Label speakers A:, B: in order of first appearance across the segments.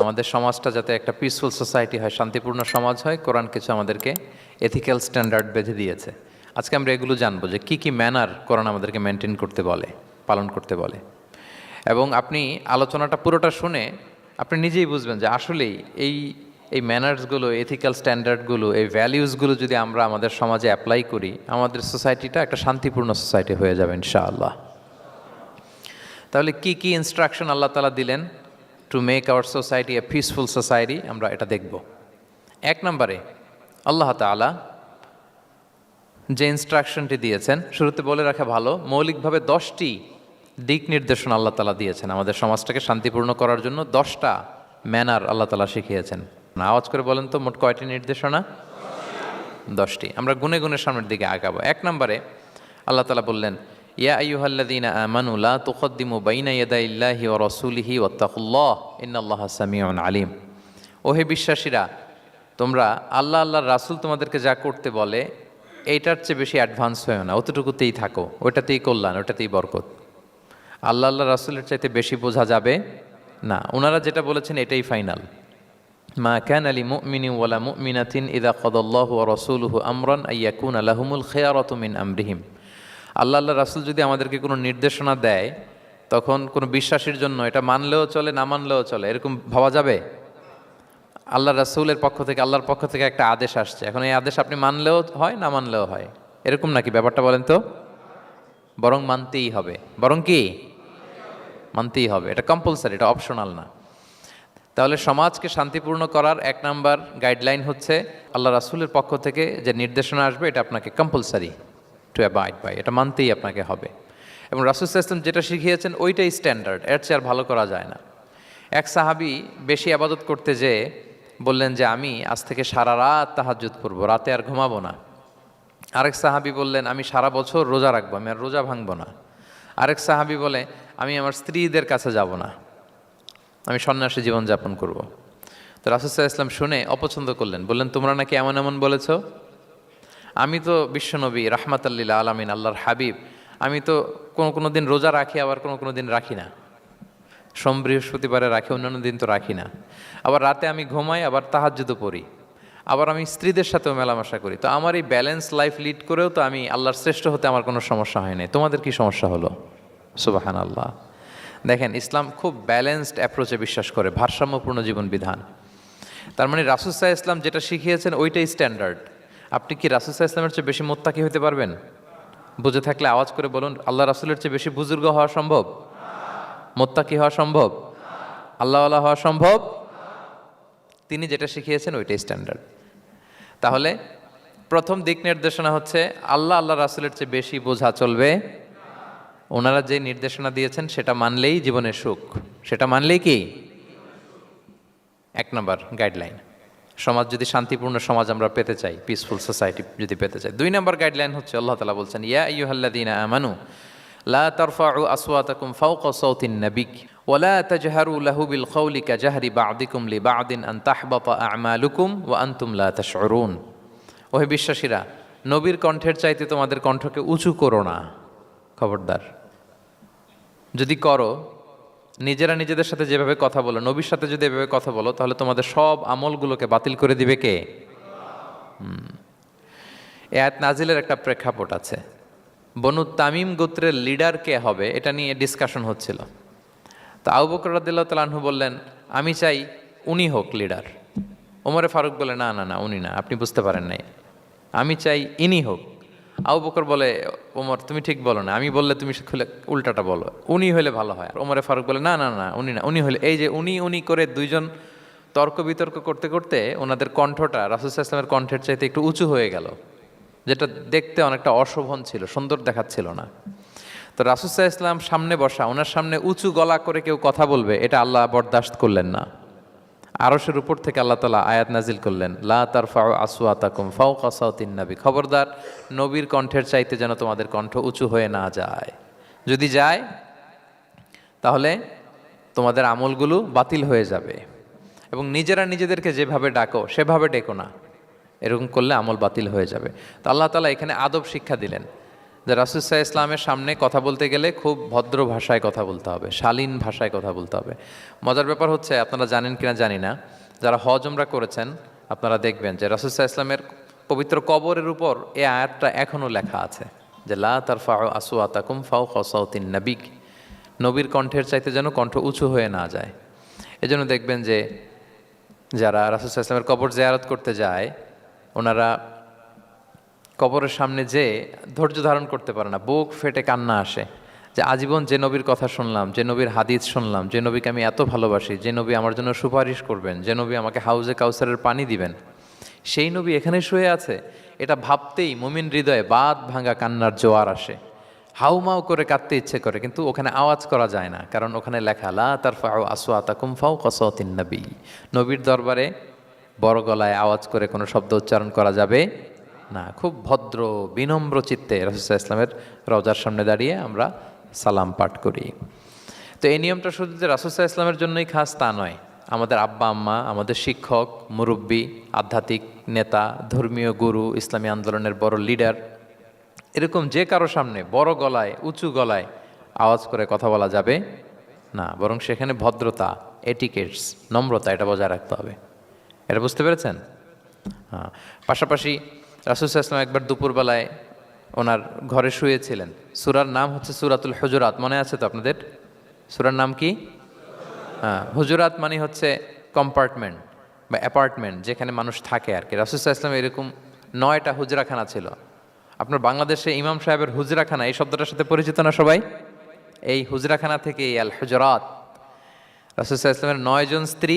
A: আমাদের সমাজটা যাতে একটা পিসফুল সোসাইটি হয়, শান্তিপূর্ণ সমাজ হয়, কোরআন কিছু আমাদেরকে এথিক্যাল স্ট্যান্ডার্ড বেঁধে দিয়েছে। আজকে আমরা এগুলো জানবো যে কি কি ম্যানার কোরআন আমাদেরকে মেনটেন করতে বলে, পালন করতে বলে। এবং আপনি আলোচনাটা পুরোটা শুনে আপনি নিজেই বুঝবেন যে আসলেই এই এই ম্যানার্সগুলো, এথিক্যাল স্ট্যান্ডার্ডগুলো, এই ভ্যালিউসগুলো যদি আমরা আমাদের সমাজে অ্যাপ্লাই করি, আমাদের সোসাইটিটা একটা শান্তিপূর্ণ সোসাইটি হয়ে যাবে ইনশাআল্লাহ। তাহলে কি কি ইনস্ট্রাকশন আল্লাহ তাআলা দিলেন to make our society a peaceful society, আমরা এটা দেখব। এক নম্বরে আল্লাহ তাআলা যে ইনস্ট্রাকশনটি দিয়েছেন, শুরুতে বলে রাখা ভালো, মৌলিকভাবে 10টি দিক নির্দেশনা আল্লাহ তাআলা দিয়েছেন আমাদের সমাজটাকে শান্তিপূর্ণ করার জন্য। 10টা ম্যানার আল্লাহ তাআলা শিখিয়েছেন। আওয়াজ করে বলেন তো, মোট কয়টি নির্দেশনা? 10টি। আমরা গুনে গুনে সামনের দিকে আগাবো। এক নম্বরে আল্লাহ তাআলা বললেন, ইয়া আইয়ুহাল্লাযীনা আমানু লা তুকদ্দিমু বাইনা ইয়াদাইল্লাহি ওয়া রাসূলিহি ওয়াত্তাকুল্লাহ ইন্নাল্লাহা সামিউন আলিম। ওহে বিশ্বাসীরা, তোমরা আল্লাহর রাসূল তোমাদেরকে যা করতে বলে এইটার চেয়ে বেশি অ্যাডভান্স হয়েও না, অতটুকুতেই থাকো, ওইটাতেই কল্যাণ, ওইটাতেই বরকত। আল্লাহ রাসূলের চাইতে বেশি বোঝা যাবে না, ওনারা যেটা বলেছেন এটাই ফাইনাল। মা কানা লিমুমিনিন ওয়ালা মুমিনাতিন ইযা কাদাল্লাহু ওয়া রাসূলুহু আমরান আইয়াকুনা লাহুমুল খিয়ারাতু মিন আমরিহিম। আল্লাহ রাসূল যদি আমাদেরকে কোনো নির্দেশনা দেয়, তখন কোনো বিশ্বাসীর জন্য এটা মানলেও চলে, না মানলেও চলে, এরকম ভাবা যাবে? আল্লাহ রাসূলের পক্ষ থেকে, আল্লাহর পক্ষ থেকে একটা আদেশ আসছে, এখন এই আদেশ আপনি মানলেও হয়, না মানলেও হয়, এরকম নাকি ব্যাপারটা? বলেন তো। বরং মানতেই হবে। বরং কি? মানতেই হবে। এটা কম্পালসারি, এটা অপশনাল না। তাহলে সমাজকে শান্তিপূর্ণ করার এক নাম্বার গাইডলাইন হচ্ছে আল্লাহ রাসূলের পক্ষ থেকে যে নির্দেশনা আসবে এটা আপনাকে কম্পালসারি টু অ্যাবাইড বাই, এটা মানতেই আপনাকে হবে। এবং রাসূল সাল্লাল্লাহু আলাইহি ওয়াসাল্লাম যেটা শিখিয়েছেন ওইটাই স্ট্যান্ডার্ড, এর চেয়ে আর ভালো করা যায় না। এক সাহাবী বেশি ইবাদত করতে যেয়ে বললেন যে আমি আজ থেকে সারা রাত তাহাজ্জুদ করব, রাতে আর ঘুমাবো না। আরেক সাহাবী বললেন আমি সারা বছর রোজা রাখবো, আমি আর রোজা ভাঙবো না। আরেক সাহাবী বলে আমি আমার স্ত্রীদের কাছে যাব না, আমি সন্ন্যাসী জীবনযাপন করব। তো রাসূল সাল্লাল্লাহু আলাইহি ওয়াসাল্লাম শুনে অপছন্দ করলেন, বললেন তোমরা নাকি এমন এমন বলেছ, আমি তো বিশ্বনবী রাহমাতাল লিল আলামিন, আল্লাহর হাবিব, আমি তো কোনো দিন রোজা রাখি, আবার কোনো দিন রাখি না। সোম বৃহস্পতিবারে রাখি, অন্যান্য দিন তো রাখি না। আবার রাতে আমি ঘুমাই, আবার তাহাজ্জুদও পড়ি, আবার আমি স্ত্রীদের সাথেও মেলামেশা করি। তো আমার এই ব্যালেন্স লাইফ লিড করেও তো আমি আল্লাহর শ্রেষ্ঠ হতে আমার কোনো সমস্যা হয় নাই, তোমাদের কি সমস্যা হলো? সুবহানাল্লাহ। দেখেন, ইসলাম খুব ব্যালেন্সড অ্যাপ্রোচে বিশ্বাস করে, ভারসাম্যপূর্ণ জীবন বিধান। তার মানে রাসূল সাল্লাল্লাহু আলাইহি ওয়াসাল্লাম যেটা শিখিয়েছেন ওইটাই স্ট্যান্ডার্ড। আপনি কি রাসূল সাল্লাল্লাহু আলাইহি ওয়াসাল্লামের চেয়ে বেশি মুত্তাকি হতে পারবেন? বুঝে থাকলে আওয়াজ করে বলুন, আল্লাহ রাসূলের চেয়ে বেশি বুজুর্গ হওয়া সম্ভব? মুত্তাকি হওয়া সম্ভব? আল্লাহওয়ালা হওয়া সম্ভব? তিনি যেটা শিখিয়েছেন ওইটাই স্ট্যান্ডার্ড। তাহলে প্রথম দিক নির্দেশনা হচ্ছে আল্লাহ রাসূলের চেয়ে বেশি বোঝা চলবে। ওনারা যে নির্দেশনা দিয়েছেন সেটা মানলেই জীবনের সুখ, সেটা মানলেই কি? এক নম্বর গাইডলাইন। সমাজ যদি শান্তিপূর্ণ সমাজ আমরা পেতে চাই, পিসফুল সোসাইটি যদি পেতে চাই। 2 নম্বর গাইডলাইন হচ্ছে আল্লাহ তাআলা বলছেন, ইয়া আইয়ুহাল্লাযীনা আমানু লা তারফাউ আসওয়াতাকুম ফাওকা সাওতিন নাবিক ওয়া লা তাজহারু লাহু বিল কওলি কাজাহরি বা'দিকুম লিবা'দিন আন তাহবাতা আ'মালুকুম ওয়া আনতুম লা তাশউরুন। ওহে বিশ্বাসীরা, নবীর কণ্ঠের চাইতে তোমাদের কণ্ঠকে উঁচু করো না। খবরদার, যদি করো, নিজেরা নিজেদের সাথে যেভাবে কথা বলো, নবীর সাথে যদি এভাবে কথা বলো, তাহলে তোমাদের সব আমলগুলোকে বাতিল করে দিবে কে? এই আয়াত নাজিলের একটা প্রেক্ষাপট আছে। বনু তামিম গোত্রের লিডার কে হবে এটা নিয়ে ডিসকাশন হচ্ছিল। তো আবু বকর রাদিয়াল্লাহু তাআলা আনহু বললেন, আমি চাই উনি হোক লিডার। ওমরে ফারুক বলে, না না না, উনি না, আপনি বুঝতে পারেন নাই, আমি চাই ইনি হোক। আবু বকর বলে, ওমর তুমি ঠিক বলো না, আমি বললে তুমি খুলে উল্টাটা বলো, উনি হলে ভালো হয়। ওমরে ফারুক বলে, না না না, উনি না, উনি হলে। এই যে উনি করে দুইজন তর্ক বিতর্ক করতে করতে ওনাদের কণ্ঠটা রাসূল সাল্লাল্লাহু আলাইহি ওয়াসাল্লামের কণ্ঠের চাইতে একটু উঁচু হয়ে গেল, যেটা দেখতে অনেকটা অশোভন ছিল, সুন্দর দেখাচ্ছিল না। তো রাসূল সাল্লাল্লাহু আলাইহি ওয়াসাল্লাম সামনে বসা, ওনার সামনে উঁচু গলা করে কেউ কথা বলবে, এটা আল্লাহ বরদাশত করলেন না। আরশের উপর থেকে আল্লাহ তাআলা আয়াত নাজিল করলেন, লা তারফাউ আসওয়াতাকুম ফাওকা সাওতিন নাবী। খবরদার, নবীর কণ্ঠের চাইতে যেন তোমাদের কণ্ঠ উঁচু হয়ে না যায়। যদি যায় তাহলে তোমাদের আমলগুলো বাতিল হয়ে যাবে। এবং নিজেরা নিজেদেরকে যেভাবে ডাকো সেভাবে ডেকো না, এরকম করলে আমল বাতিল হয়ে যাবে। তো আল্লাহ তাআলা এখানে আদব শিক্ষা দিলেন যে রাসূল সাল্লাল্লাহু আলাইহি ইসলামের সামনে কথা বলতে গেলে খুব ভদ্র ভাষায় কথা বলতে হবে, শালীন ভাষায় কথা বলতে হবে। মজার ব্যাপার হচ্ছে, আপনারা জানেন কিনা জানি না, যারা হজ উমরা করেছেন আপনারা দেখবেন যে রাসূল সাল্লাল্লাহু আলাইহি ইসলামের পবিত্র কবরের উপর এই আয়াতটা এখনও লেখা আছে যে লা তারফাউ আসওয়াতাকুম ফাওকা সাওতিন নবী, নবীর কণ্ঠের চাইতে যেন কণ্ঠ উঁচু হয়ে না যায়। এজন্য দেখবেন যে যারা রাসূল সাল্লাল্লাহু আলাইহি ইসলামের কবর জিয়ারত করতে যায়, ওনারা কবরের সামনে যে ধৈর্য ধারণ করতে পারে না, বুক ফেটে কান্না আসে যে আজীবন যে নবীর কথা শুনলাম, যে নবীর হাদিস শুনলাম, যে নবীকে আমি এত ভালোবাসি, যে নবী আমার জন্য সুপারিশ করবেন, যে নবী আমাকে হাউজে কাউসারের পানি দিবেন, সেই নবী এখানে শুয়ে আছে। এটা ভাবতেই মুমিন হৃদয়ে বাঁধ ভাঙা কান্নার জোয়ার আসে, হাউমাউ করে কাঁদতে ইচ্ছে করে, কিন্তু ওখানে আওয়াজ করা যায় না, কারণ ওখানে লেখা লা তারফাউ আসওয়াতাকুম ফাওকা সাওতিন নবী, নবীর দরবারে বড় গলায় আওয়াজ করে কোনো শব্দ উচ্চারণ করা যাবে না। খুব ভদ্র বিনম্র চিত্তে রাসূল সাল্লাল্লাহু আলাইহি ইসলামের রওজার সামনে দাঁড়িয়ে আমরা সালাম পাঠ করি। তো এই নিয়মটা শুধু যে রাসূল সাল্লাল্লাহু আলাইহি ইসলামের জন্যই খাস তা নয়, আমাদের আব্বা আম্মা, আমাদের শিক্ষক, মুরব্বী, আধ্যাত্মিক নেতা, ধর্মীয় গুরু, ইসলামী আন্দোলনের বড় লিডার, এরকম যে কারো সামনে বড় গলায় উঁচু গলায় আওয়াজ করে কথা বলা যাবে না, বরং সেখানে ভদ্রতা, এটিকেটস, নম্রতা এটা বজায় রাখতে হবে। এটা বুঝতে পেরেছেন? হ্যাঁ। পাশাপাশি রাসূল সাল্লাল্লাহু আলাইহি ওয়াসাল্লাম একবার দুপুরবেলায় ওনার ঘরে শুয়েছিলেন। সূরার নাম হচ্ছে সূরাতুল হুজুরাত, মনে আছে তো আপনাদের? সূরার নাম কি? হ্যাঁ, হুজুরাত মানে হচ্ছে কম্পার্টমেন্ট বা অ্যাপার্টমেন্ট, যেখানে মানুষ থাকে আর কি। রাসূল সাল্লাল্লাহু আলাইহি ওয়াসাল্লাম এরকম 9টা হুজরাখানা ছিল। আপনার বাংলাদেশে ইমাম সাহেবের হুজরাখানা এই শব্দটার সাথে পরিচিত না সবাই? এই হুজরাখানা থেকে আল হুজরাত। রাসূল সাল্লাল্লাহু আলাইহি ওয়াসাল্লামের 9 জন স্ত্রী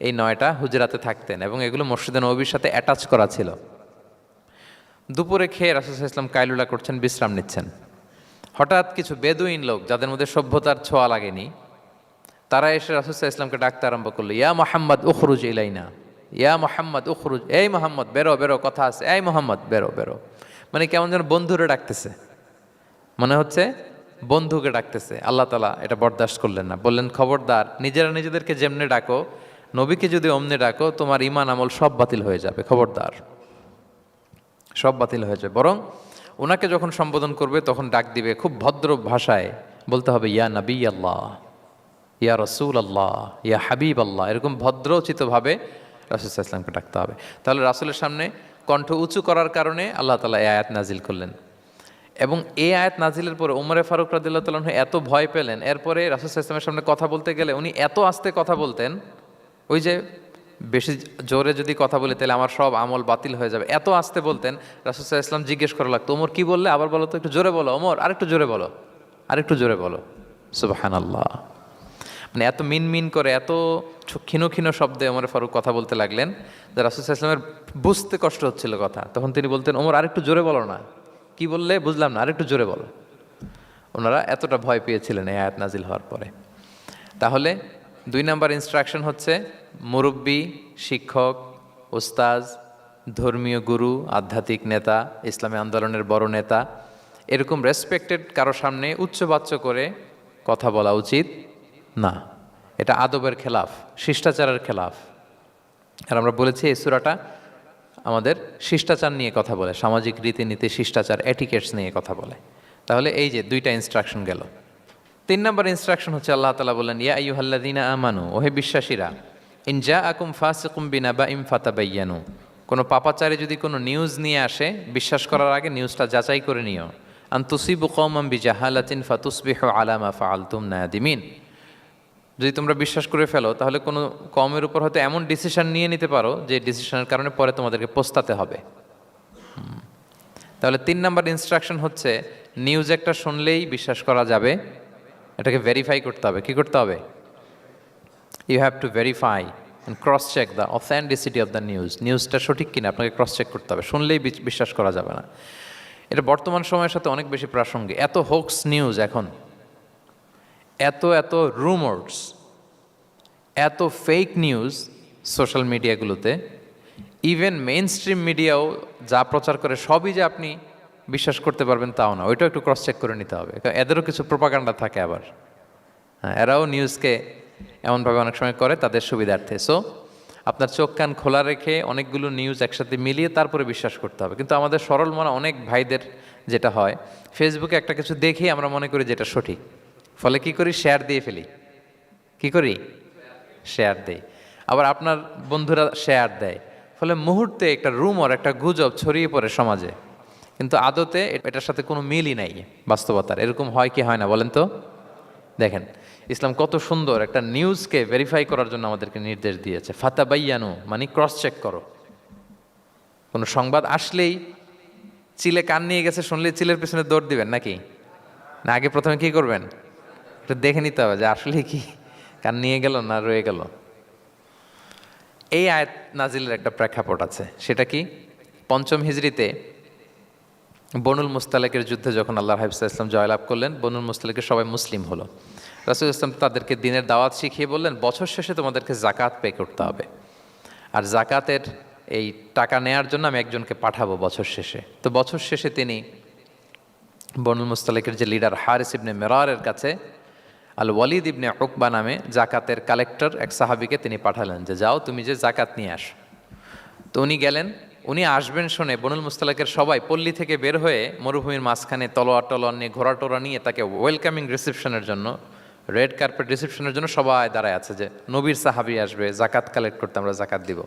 A: এই 9টা হুজরাতে থাকতেন এবং এগুলো মসজিদে নববীর সাথে অ্যাটাচ করা ছিল। দুপুরে খেয়ে রাসূল সাল্লাল্লাহু আলাইহি ওয়াসাল্লাম কাইলুলা করছেন, বিশ্রাম নিচ্ছেন। হঠাৎ কিছু বেদুইন লোক, যাদের মধ্যে সভ্যতার ছোঁয়া লাগেনি, তারা এসে রাসূল সাল্লাল্লাহু আলাইহি ওয়াসাল্লামকে ডাকতে আরম্ভ করলো, ইয়া মুহাম্মদ উখরুজ ইলাইনা, ইয়া মুহাম্মদ উখরুজ, এই মুহাম্মদ বেরো বেরো, কথা আছে, এই মুহাম্মদ বেরো বেরো। মানে কেমন যেন বন্ধুরে ডাকতেছে, মনে হচ্ছে বন্ধুকে ডাকতেছে। আল্লাহ তাআলা এটা বরদাস্ত করলেন না, বললেন খবরদার, নিজেরা নিজেদেরকে যেমনে ডাকো, নবীকে যদি অমনে ডাকো, তোমার ঈমান আমল সব বাতিল হয়ে যাবে, খবরদার, সব বাতিল হয়ে যাবে। বরং ওনাকে যখন সম্বোধন করবে তখন ডাক দিবে খুব ভদ্র ভাষায়, বলতে হবে ইয়া নবী আল্লাহ, ইয়া রসুল আল্লাহ, ইয়া হাবিব আল্লাহ, এরকম ভদ্রোচিতভাবে রাসূল সাল্লাল্লাহু আলাইহি ওয়াসাল্লামকে ডাকতে হবে। তাহলে রাসূলের সামনে কণ্ঠ উঁচু করার কারণে আল্লাহ তাআলা এই আয়াত নাজিল করলেন। এবং এই আয়াত নাজিলের পরে উমরে ফারুক রাদিয়াল্লাহু তাআলা এত ভয় পেলেন, এরপরে রাসূল সাল্লাল্লাহু আলাইহি ওয়াসাল্লামের সামনে কথা বলতে গেলে উনি এত আস্তে কথা বলতেন, ওই যে বেশি জোরে যদি কথা বলি তাহলে আমার সব আমল বাতিল হয়ে যাবে, এত আস্তে বলতেন। রাসূল সাল্লাল্লাহু আলাইহি ওয়াসাল্লাম জিজ্ঞেস করা লাগতো, ওমর কি বললে, আবার বলো তো, একটু জোরে বলো ওমর, আরেকটু জোরে বলো, আরেকটু জোরে বলো। সুবহানাল্লাহ। মানে এত মিন মিন করে, এত ক্ষীণ ক্ষীণ শব্দে ওমর ফারুক কথা বলতে লাগলেন যে রাসূল সাল্লাল্লাহু আলাইহি ওয়াসাল্লামের বুঝতে কষ্ট হচ্ছিল কথা। তখন তিনি বলতেন, ওমর আরেকটু জোরে বলো না, কি বললে বুঝলাম না, আরেকটু জোরে বলো। ওনারা এতটা ভয় পেয়েছিলেন এই আয়াত নাজিল হওয়ার পরে। তাহলে 2 নাম্বার ইনস্ট্রাকশন হচ্ছে, মুরব্বী, শিক্ষক, ওস্তাজ, ধর্মীয় গুরু, আধ্যাত্মিক নেতা, ইসলামী আন্দোলনের বড় নেতা, এরকম রেসপেক্টেড কারো সামনে উচ্চবাচ্য করে কথা বলা উচিত না। এটা আদবের খেলাফ, শিষ্টাচারের খেলাফ। আর আমরা বলেছি এই সূরাটা আমাদের শিষ্টাচার নিয়ে কথা বলে, সামাজিক রীতিনীতি, শিষ্টাচার, এটিকেটস নিয়ে কথা বলে। তাহলে এই যে 2টা ইনস্ট্রাকশন গেল। 3 নাম্বার ইনস্ট্রাকশন হচ্ছে আল্লাহ তাআলা বললেন, ইয়া আইয়ুহাল্লাযীনা আমানু, ওহে বিশ্বাসীরা, ইন জাআকুম ফাসিকুম বিনাবাইন ফাতাবায়ানু, কোনো পাপাচারী যদি কোনো নিউজ নিয়ে আসে, বিশ্বাস করার আগে নিউজটা যাচাই করে নিও। আন তুসিবু কওমান বিজাহালাতিন ফাতুসবিহু আলা মা ফাআলতুম নাদিমিন, যদি তোমরা বিশ্বাস করে ফেলো তাহলে কোনো কওমের উপর হয়তো এমন ডিসিশন নিয়ে নিতে পারো যে ডিসিশনের কারণে পরে তোমাদেরকে পস্তাতে হবে। তাহলে 3 নাম্বার ইনস্ট্রাকশন হচ্ছে, নিউজ একটা শুনলেই বিশ্বাস করা যাবে, এটাকে ভেরিফাই করতে হবে। কি করতে হবে? You have to verify and cross check the authenticity of the news. নিউজটা সঠিক কিনা আপনাকে ক্রস চেক করতে হবে, শুনলেই বিশ্বাস করা যাবে না। এটা বর্তমান সময়ের সাথে অনেক বেশি প্রাসঙ্গিক। এত হোক্স নিউজ এখন, এত এত রুমার্স, এত ফেক নিউজ সোশ্যাল মিডিয়াগুলোতে, ইভেন মেইন স্ট্রিম মিডিয়াও যা প্রচার করে সবই যে আপনি বিশ্বাস করতে পারবেন তাও না, ওইটাও একটু ক্রস চেক করে নিতে হবে। এদেরও কিছু প্রোপাগান্ডা থাকে আবার, হ্যাঁ, এরাও নিউজকে এমনভাবে অনেক সময় করে তাদের সুবিধার্থে। সো আপনার চোখ কান খোলা রেখে অনেকগুলো নিউজ একসাথে মিলিয়ে তারপরে বিশ্বাস করতে হবে। কিন্তু আমাদের সরল মনা অনেক ভাইদের যেটা হয়, ফেসবুকে একটা কিছু দেখি আমরা মনে করি যেটা সঠিক, ফলে কি করি, শেয়ার দিয়ে ফেলি। কি করি, শেয়ার দেই। আবার আপনার বন্ধুরা শেয়ার দেয়, ফলে মুহূর্তে একটা রুমর, একটা গুজব ছড়িয়ে পড়ে সমাজে, কিন্তু আদতে এটার সাথে কোনো মিলই নাই বাস্তবতার। এরকম হয় কি হয় না বলেন তো? দেখেন ইসলাম কত সুন্দর একটা নিউজকে ভেরিফাই করার জন্য আমাদেরকে নির্দেশ দিয়েছে। ফাতাবাইয়ানু মানে ক্রস চেক করো। কোনো সংবাদ আসলেই চিলে কান নিয়ে গেছে শুনলে চিলের পেছনে দৌড় দিবেন নাকি? না, আগে প্রথমে কি করবেন, একটু দেখে নিতে হবে যে আসলে কি কান নিয়ে গেল না রয়ে গেল। এই আয়াত নাজিলের একটা প্রেক্ষাপট আছে, সেটা কি, পঞ্চম হিজরিতে বনুল মুস্তালেকের যুদ্ধে যখন আল্লাহ হাবিব সাল্লাল্লাহু আলাইহি ওয়াসাল্লাম জয়লাভ করলেন, বনুল মুস্তালেকের সবাই মুসলিম হলো। রাসূল ইসলাম তাদেরকে দিনের দাওয়াত শিখিয়ে বললেন, বছর শেষে তোমাদেরকে জাকাত পে করতে হবে, আর জাকাতের এই টাকা নেয়ার জন্য আমি একজনকে পাঠাবো বছর শেষে। তো বছর শেষে তিনি বনুল মুস্তালেকের যে লিডার হারিস ইবনে মিরারের কাছে আল ওয়ালিদ ইবনে উকবা নামে জাকাতের কালেক্টর এক সাহাবীকে তিনি পাঠালেন যে যাও তুমি যে জাকাত নিয়ে আসো। তো উনি গেলেন, উনি আসবেন শুনে বনুল মুস্তালাকের সবাই পল্লী থেকে বের হয়ে মরুভূমির মাঝখানে তলোয়ার টলোয়ার নিয়ে, ঘোড়া টোরা নিয়ে তাকে ওয়েলকামিং রিসেপশনের জন্য, রেড কার্পেট রিসেপশনের জন্য সবাই দাঁড়ায় আছে যে নবীর সাহাবী আসবে, জাকাত কালেক্ট করতে, আমরা জাকাত দিব।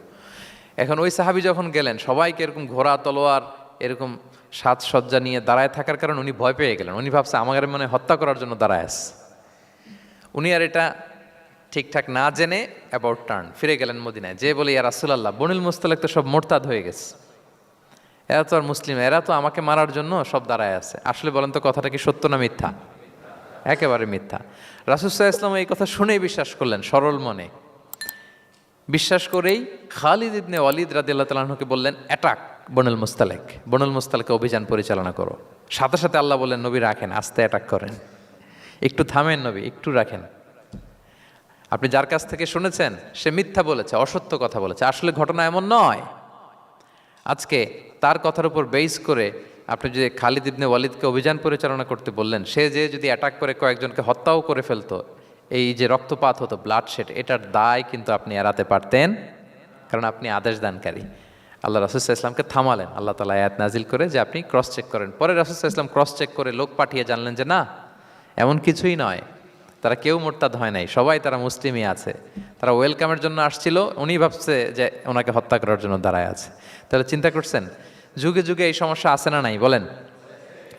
A: এখন ওই সাহাবী যখন গেলেন, সবাইকে এরকম ঘোড়া তলোয়ার এরকম সাজসজ্জা নিয়ে দাঁড়ায় থাকার কারণে উনি ভয় পেয়ে গেলেন। উনি ভাবছে আমাদের মনে হত্যা করার জন্য দাঁড়ায় আছে। উনি আর এটা ঠিকঠাক না জেনে অ্যাবাউট টার্ন ফিরে গেলেন মদিনায়, যে বলে ইয়া রাসূলুল্লাহ, বনুল মুস্তালাক তো সব মোরতাদ হয়ে গেছে, এরা তো আর মুসলিম, এরা তো আমাকে মারার জন্য সব দাঁড়ায় আছে। আসলে বলেন তো কথাটা কি সত্য না মিথ্যা? একেবারে মিথ্যা। রাসূল সাল্লাল্লাহু আলাইহি ওয়াসাল্লাম এই কথা শুনেই বিশ্বাস করলেন সরল মনে। বিশ্বাস করেই খালিদ ইবনে ওয়ালিদ রাদিয়াল্লাহু তাআলা আনহুকে বললেন, অ্যাটাক বনুল মুস্তালাক, বনুল মুস্তালাকে অভিযান পরিচালনা করো। সাথে সাথে আল্লাহ বললেন, নবী রাখেন, আস্তে অ্যাটাক করেন, একটু থামেন নবী, একটু রাখেন। আপনি যার কাছ থেকে শুনেছেন সে মিথ্যা বলেছে, অসত্য কথা বলেছে, আসলে ঘটনা এমন নয়। আজকে তার কথার উপর বেস করে আপনি যে খালিদ ইবনে ওয়ালিদকে অভিযান পরিচালনা করতে বললেন, সে যে যদি অ্যাটাক করে কয়েকজনকে হত্যাও করে ফেলতো, এই যে রক্তপাত হতো, ব্লাডশেড, এটার দায় কিন্তু আপনি এড়াতে পারতেন, কারণ আপনি আদেশ দানকারী। আল্লাহ রাসূল সাল্লাল্লাহু আলাইহি ওয়াসাল্লামকে থামালেন আল্লাহ তাআলা আয়াত নাজিল করে যে আপনি ক্রস চেক করেন। পরে রাসূল সাল্লাল্লাহু আলাইহি ওয়াসাল্লাম ক্রস চেক করে লোক পাঠিয়ে জানলেন যে না, এমন কিছুই নয়, তারা কেউ মোরতাদ হয় নাই, সবাই তারা মুসলিমই আছে, তারা ওয়েলকামের জন্য আসছিল, উনি ভাবছে যে ওনাকে হত্যা করার জন্য দাঁড়ায় আছে। তাহলে চিন্তা করছেন যুগে যুগে এই সমস্যা আছে না নাই বলেন?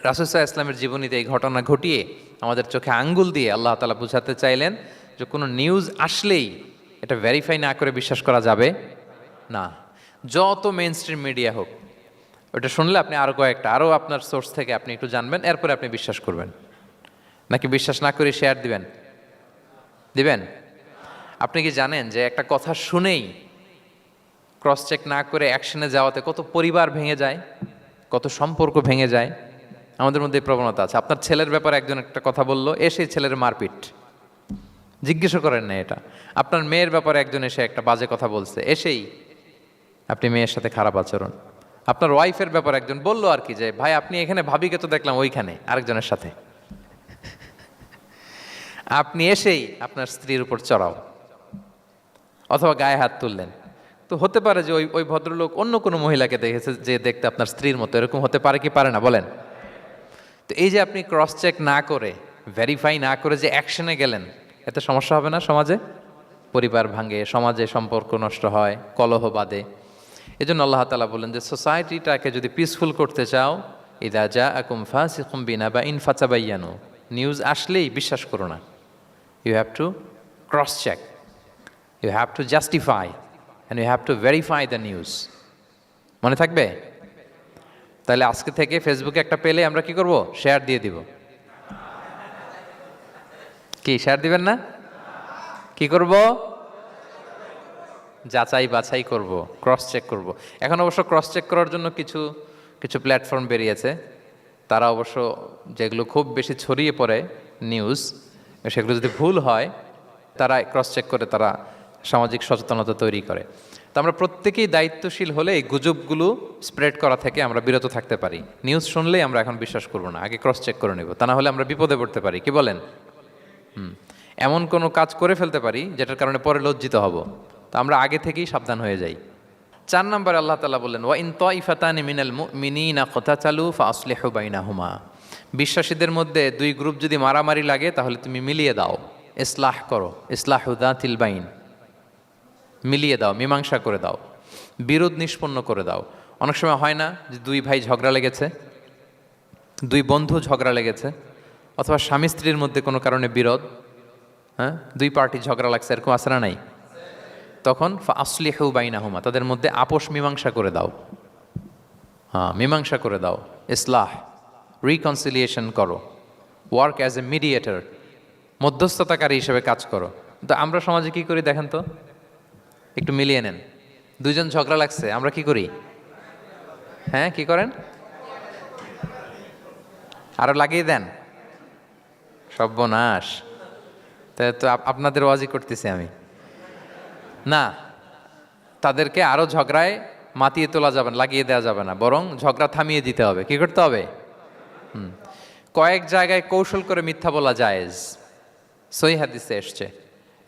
A: রাসূল সাল্লাল্লাহু আলাইহি ওয়াসাল্লামের জীবনীতে এই ঘটনা ঘটিয়ে আমাদের চোখে আঙ্গুল দিয়ে আল্লাহ তাআলা বুঝাতে চাইলেন যে কোনো নিউজ আসলেই এটা ভেরিফাই না করে বিশ্বাস করা যাবে না। যত মেইন স্ট্রিম মিডিয়া হোক, ওটা শুনলে আপনি আরও কয়েকটা, আরও আপনার সোর্স থেকে আপনি একটু জানবেন, এরপরে আপনি বিশ্বাস করবেন। নাকি বিশ্বাস না করে শেয়ার দিবেন? দিবেন? আপনি কি জানেন যে একটা কথা শুনেই ক্রস চেক না করে অ্যাকশনে যাওয়াতে কত পরিবার ভেঙে যায়, কত সম্পর্ক ভেঙে যায়? আমাদের মধ্যে এই প্রবণতা আছে। আপনার ছেলের ব্যাপারে একজন একটা কথা বললো, এসে ছেলের মারপিট, জিজ্ঞেসও করেন না এটা। আপনার মেয়ের ব্যাপারে একজন এসে একটা বাজে কথা বলছে, এসেই আপনি মেয়ের সাথে খারাপ আচরণ। আপনার ওয়াইফের ব্যাপারে একজন বললো আর কি যে ভাই আপনি এখানে, ভাবিকে তো দেখলাম ওইখানে আরেকজনের সাথে, আপনি এসেই আপনার স্ত্রীর উপর চড়াও অথবা গায়ে হাত তুললেন। তো হতে পারে যে ওই ভদ্রলোক অন্য কোনো মহিলাকে দেখেছে যে দেখতে আপনার স্ত্রীর মতো, এরকম হতে পারে কি পারে না বলেন? তো এই যে আপনি ক্রস চেক না করে, ভেরিফাই না করে যে অ্যাকশনে গেলেন, এতে সমস্যা হবে না সমাজে? পরিবার ভাঙে, সমাজে সম্পর্ক নষ্ট হয়, কলহ বাঁধে। এই জন্য আল্লাহ তাআলা বলেন যে সোসাইটিটাকে যদি পিসফুল করতে চাও, ইযা জাআকুম ফাসিকুম বিনাবাইন ফাতাবায়ানু, নিউজ আসলেই বিশ্বাস করো না। You have to cross check, you have to justify and you have to verify the news. মনে থাকবে? তাহলে আজকে থেকে ফেসবুকে একটা পেলে আমরা কি করব? শেয়ার দিয়ে দিব। কি শেয়ার দিবেন না? কি করব? যাচাই বাছাই করব, ক্রস চেক করব। এখন অবশ্য ক্রস চেক করার জন্য কিছু কিছু প্ল্যাটফর্ম বেরিয়েছে, তারা অবশ্য যেগুলো খুব বেশি ছড়িয়ে পড়ে নিউজ, সেগুলো যদি ভুল হয় তারা ক্রস চেক করে তারা সামাজিক সচেতনতা তৈরি করে। তো আমরা প্রত্যেকেই দায়িত্বশীল হলে এই গুজবগুলো স্প্রেড করা থেকে আমরা বিরত থাকতে পারি। নিউজ শুনলেই আমরা এখন বিশ্বাস করব না, আগে ক্রস চেক করে নেব, তা না হলে আমরা বিপদে পড়তে পারি। কি বলেন? এমন কোনো কাজ করে ফেলতে পারি যেটার কারণে পরে লজ্জিত হব। তো আমরা আগে থেকেই সাবধান হয়ে যাই। 4 নম্বরে আল্লাহ তাআলা বললেন ওয়া ইন তাইফাতানি মিনাল মুমিনিনা ক্তাতালু ফাসলিহু বাইনাহুমা, বিশ্বাসীদের মধ্যে দুই গ্রুপ যদি মারামারি লাগে তাহলে তুমি মিলিয়ে দাও, ইসলাহ করো, ইসলাহু যাতিল বাইন, মিলিয়ে দাও, মীমাংসা করে দাও, বিরোধ নিষ্পন্ন করে দাও। অনেক সময় হয় না যে দুই ভাই ঝগড়া লেগেছে, দুই বন্ধু ঝগড়া লেগেছে, অথবা স্বামী স্ত্রীর মধ্যে কোনো কারণে বিরোধ, হ্যাঁ, দুই পার্টি ঝগড়া লাগছে, এরকম আছে না নাই? তখন ফাসলিহু বাইনাহুমা, তাদের মধ্যে আপোষ মীমাংসা করে দাও, হ্যাঁ, মীমাংসা করে দাও, ইসলাহ, রিকনসিলিয়েশন করো, ওয়ার্ক অ্যাজ এ মিডিয়েটর, মধ্যস্থতাকারী হিসেবে কাজ করো। তো আমরা সমাজে কি করি দেখেন তো, একটু মিলিয়ে নেন। দুইজন ঝগড়া লাগছে, আমরা কি করি? হ্যাঁ, কি করেন? আরো লাগিয়ে দেন, সর্বনাশ। তাই তো আপনাদের ওয়াজি করতেছি আমি না, তাদেরকে আরো ঝগড়ায় মাতিয়ে তোলা যাবে না, লাগিয়ে দেওয়া যাবে না, বরং ঝগড়া থামিয়ে দিতে হবে। কি করতে হবে? কয়েক জায়গায় কৌশল করে মিথ্যা বলা জায়েজ, সহিহ হাদিসে এসছে।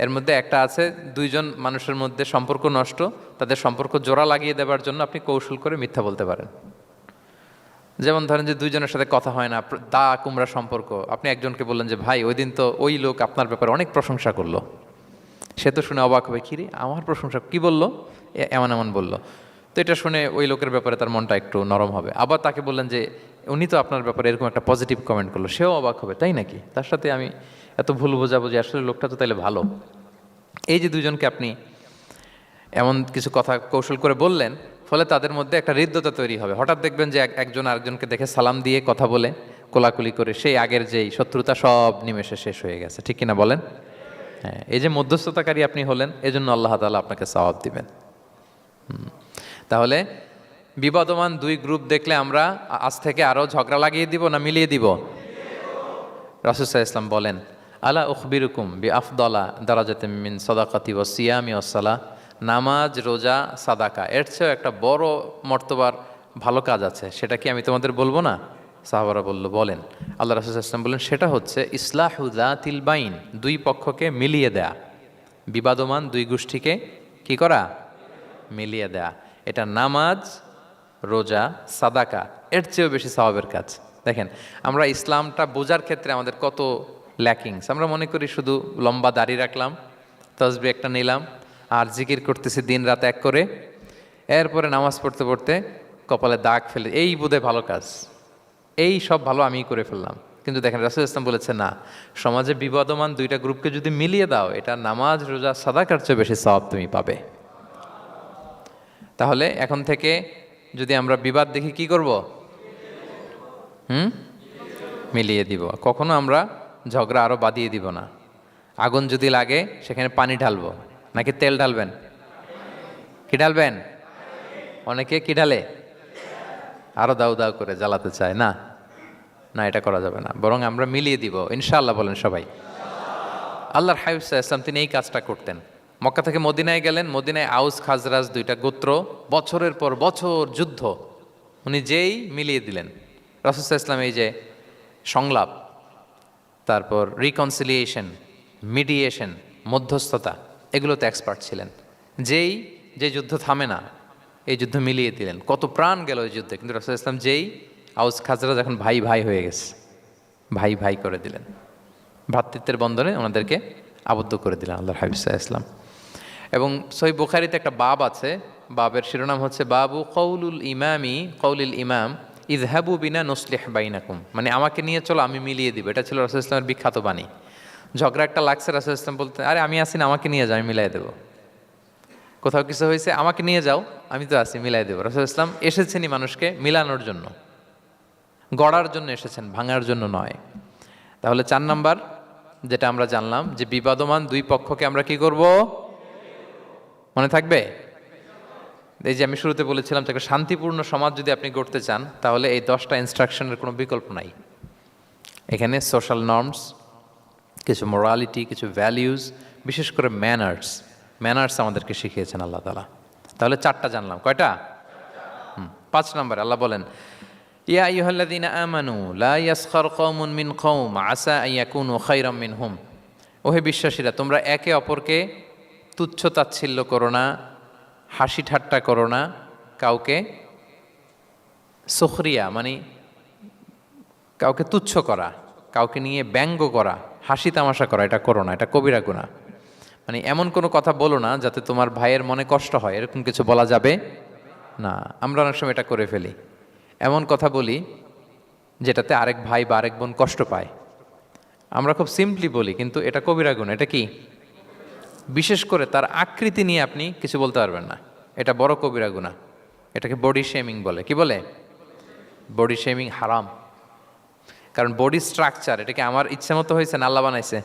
A: এর মধ্যে একটা আছে, দুইজন মানুষের মধ্যে সম্পর্ক নষ্ট, তাদের সম্পর্ক জোড়া লাগিয়ে দেওয়ার জন্য আপনি কৌশল করে মিথ্যা বলতে পারেন। যেমন ধরেন যে দুইজনের সাথে কথা হয় না, দা কুমড়া সম্পর্ক, আপনি একজনকে বললেন যে ভাই ওই দিন তো ওই লোক আপনার ব্যাপারে অনেক প্রশংসা করলো, সে তো শুনে অবাক হবে, কিরে আমার প্রশংসা কি বললো, এমন এমন বললো। তো এটা শুনে ওই লোকের ব্যাপারে তার মনটা একটু নরম হবে। আবার তাকে বললেন যে উনি তো আপনার ব্যাপারে এরকম একটা পজিটিভ কমেন্ট করলো, সেও অবাক হবে, তাই নাকি, তার সাথে আমি এত ভুল বোঝাবুঝি, আসলে লোকটা তো তাইলে ভালো। এই যে দুজনকে আপনি এমন কিছু কথা কৌশল করে বললেন, ফলে তাদের মধ্যে একটা হৃদ্যতা তৈরি হবে। হঠাৎ দেখবেন যে একজন আরেকজনকে দেখে সালাম দিয়ে কথা বলে কোলাকুলি করে সেই আগের যেই শত্রুতা সব নিমেষে শেষ হয়ে গেছে। ঠিক কিনা বলেন? হ্যাঁ, এই যে মধ্যস্থতাকারী আপনি হলেন, এজন্য আল্লাহ তাআলা আপনাকে সওয়াব দিবেন। তাহলে বিবাদমান দুই গ্রুপ দেখলে আমরা আজ থেকে আরো ঝগড়া লাগিয়ে দিব না মিলিয়ে দিব? রাসূল সাল্লাল্লাহু আলাইহি ওয়াসাল্লাম বলেন আলা উখবিরুকুম বিআফদালা দারাজাতিম মিন সাদাকাতি ওয়াস সিয়ামি ওয়াস সালাহ, নামাজ, রোজা, সাদাকা, এর চেয়েও একটা বড় মর্তবার ভালো কাজ আছে, সেটা কি আমি তোমাদের বলবো না? সাহাবারা বলল বলেন। আল্লাহ রাসূল সাল্লাল্লাহু আলাইহি ওয়াসাল্লাম বললেন সেটা হচ্ছে ইসলাহু যাতিল বাইন, দুই পক্ষকে মিলিয়ে দেয়া, বিবাদমান দুই গোষ্ঠীকে কি করা? মিলিয়ে দেয়া। এটা নামাজ, রোজা, সাদাকা এর চেয়েও বেশি সওয়াবের কাজ। দেখেন আমরা ইসলামটা বোঝার ক্ষেত্রে আমাদের কত ল্যাকিংস। আমরা মনে করি শুধু লম্বা দাড়ি রাখলাম, তাসবিহ একটা নিলাম আর জিকির করতেছি দিন রাত এক করে, এরপরে নামাজ পড়তে পড়তে কপালে দাগ ফেলে, এই বোধহয় ভালো কাজ, এই সব ভালো আমিই করে ফেললাম। কিন্তু দেখেন রাসূল ইসলাম বলেছে না, সমাজে বিবাদমান দুইটা গ্রুপকে যদি মিলিয়ে দাও, এটা নামাজ, রোজা, সাদাকার চেয়ে বেশি সওয়াব তুমি পাবে। তাহলে এখন থেকে যদি আমরা বিবাদ দেখি কি করব? মিলিয়ে দিব। কখনো আমরা ঝগড়া আরো বাদিয়ে দিব না। আগুন যদি লাগে সেখানে পানি ঢালবো নাকি তেল ঢালবেন? কি ঢালবেন? অনেকে কি ঢালে? আরো দাউ দাউ করে জ্বালাতে চায় না, না এটা করা যাবে না, বরং আমরা মিলিয়ে দিব ইনশাআল্লাহ। বলেন সবাই। আল্লাহর হাবিব সাল্লাল্লাহু আলাইহি ওয়াসাল্লাম তিনি এই কাজটা করতেন। মক্কা থেকে মদিনায় গেলেন, মদিনায় আউস খাজরাজ দুইটা গোত্র, বছরের পর বছর যুদ্ধ, উনি যেই মিলিয়ে দিলেন। রাসূল সাল্লাল্লাহু আলাইহি ওয়াসাল্লাম এই যে সংলাপ, তারপর রিকনসিলিয়েশন, মিডিয়েশন, মধ্যস্থতা, এগুলোতে এক্সপার্ট ছিলেন। যে যুদ্ধ থামে না, এই যুদ্ধ মিলিয়ে দিলেন। কত প্রাণ গেল এই যুদ্ধে, কিন্তু রাসূল সাল্লাল্লাহু আলাইহি ওয়াসাল্লাম যেই আউস খাজরাজ এখন ভাই ভাই হয়ে গেছে, ভাই ভাই করে দিলেন, ভ্রাতৃত্বের বন্ধনে ওনাদেরকে আবদ্ধ করে দিলেন আল্লাহর হাবিব সাল্লাল্লাহু আলাইহি ওয়াসাল্লাম। এবং সহিহ বুখারীতে একটা বাব আছে, বাবের শিরোনাম হচ্ছে বাবু কৌলুল ইমাম ইযহাবু বিনা নুসলিহ বাইনাকুম, মানে আমাকে নিয়ে চলো আমি মিলিয়ে দিব। এটা ছিল রাসূল সাল্লাল্লাহু আলাইহি ওয়াসাল্লামের বিখ্যাত বাণী। ঝগড়া একটা লাগছে, রাসূল সাল্লাল্লাহু আলাইহি ওয়াসাল্লাম বলতেন আরে আমি আসি না, আমাকে নিয়ে যাও, আমি মিলাই দেবো। কোথাও কিছু হয়েছে, আমাকে নিয়ে যাও, আমি তো আছি, মিলাই দেবো। রাসূল সাল্লাল্লাহু আলাইহি ওয়াসাল্লাম এসেছেনই মানুষকে মিলানোর জন্য, গড়ার জন্য এসেছেন, ভাঙার জন্য নয়। তাহলে 4 নাম্বার যেটা আমরা জানলাম যে বিবাদমান দুই পক্ষকে আমরা কি করব? মনে থাকবে? এই যে আমি শুরুতে বলেছিলাম যে একটা শান্তিপূর্ণ সমাজ যদি আপনি গড়তে চান, তাহলে এই 10টা ইনস্ট্রাকশনের কোনো বিকল্প নাই। এখানে সোশ্যাল নর্মস, কিছু মোরালিটি, কিছু ভ্যালিউজ, বিশেষ করে ম্যানার্স আমাদেরকে শিখিয়েছেন আল্লাহ তাআলা। তাহলে 4টা জানলাম, কয়টা? 5 নম্বরে আল্লাহ বলেন ইয়া আইয়ুহাল্লাযীনা আমানু লা ইয়াসখার কওমুন মিন কওম আসা আন ইয়াকুনু খায়রাম মিনহুম, ওহে বিশ্বাসীরা তোমরা একে অপরকে তুচ্ছ তাচ্ছিল্য করো না, হাসি ঠাট্টা করো না, কাউকে সুখরিয়া মানে কাউকে তুচ্ছ করা, কাউকে নিয়ে ব্যঙ্গ করা, হাসি তামাশা করা, এটা করো না, এটা কবিরা গুনাহ। মানে এমন কোনো কথা বলো না যাতে তোমার ভাইয়ের মনে কষ্ট হয়, এরকম কিছু বলা যাবে না। আমরা অনেক সময় এটা করে ফেলি, এমন কথা বলি যেটাতে আরেক ভাই বা আরেক বোন কষ্ট পায়। আমরা খুব সিম্পলি বলি, কিন্তু এটা কবিরা গুনাহ। এটা কি? বিশেষ করে তার আকৃতি নিয়ে আপনি কিছু বলতে পারবেন না, এটা বড় কবিরা গুনাহ। এটাকে বডি শেমিং বলে। কি বলে? বডি শেমিং হারাম। কারণ বডি স্ট্রাকচার, এটা কি আমার ইচ্ছে মতো হয়েছে না আল্লাহ বানাইছে?